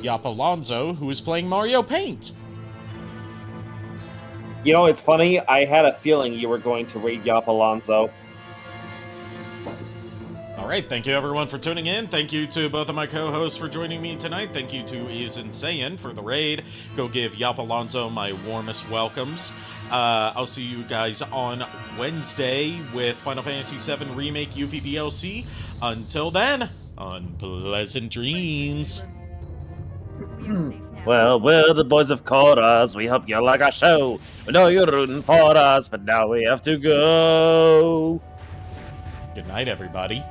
[SPEAKER 1] Yop Alonso, who is playing Mario Paint.
[SPEAKER 3] You know, it's funny, I had a feeling you were going to raid Yop Alonso.
[SPEAKER 1] Alright, thank you everyone for tuning in. Thank you to both of my co-hosts for joining me tonight. Thank you to Izan Saiyan for the raid. Go give Yop Alonso my warmest welcomes. I'll see you guys on Wednesday with Final Fantasy VII Remake UV DLC. Until then, unpleasant dreams.
[SPEAKER 3] Well, we're the boys of Chorus. We hope you like our show. We know you're rooting for us, but now we have to go.
[SPEAKER 1] Good night, everybody.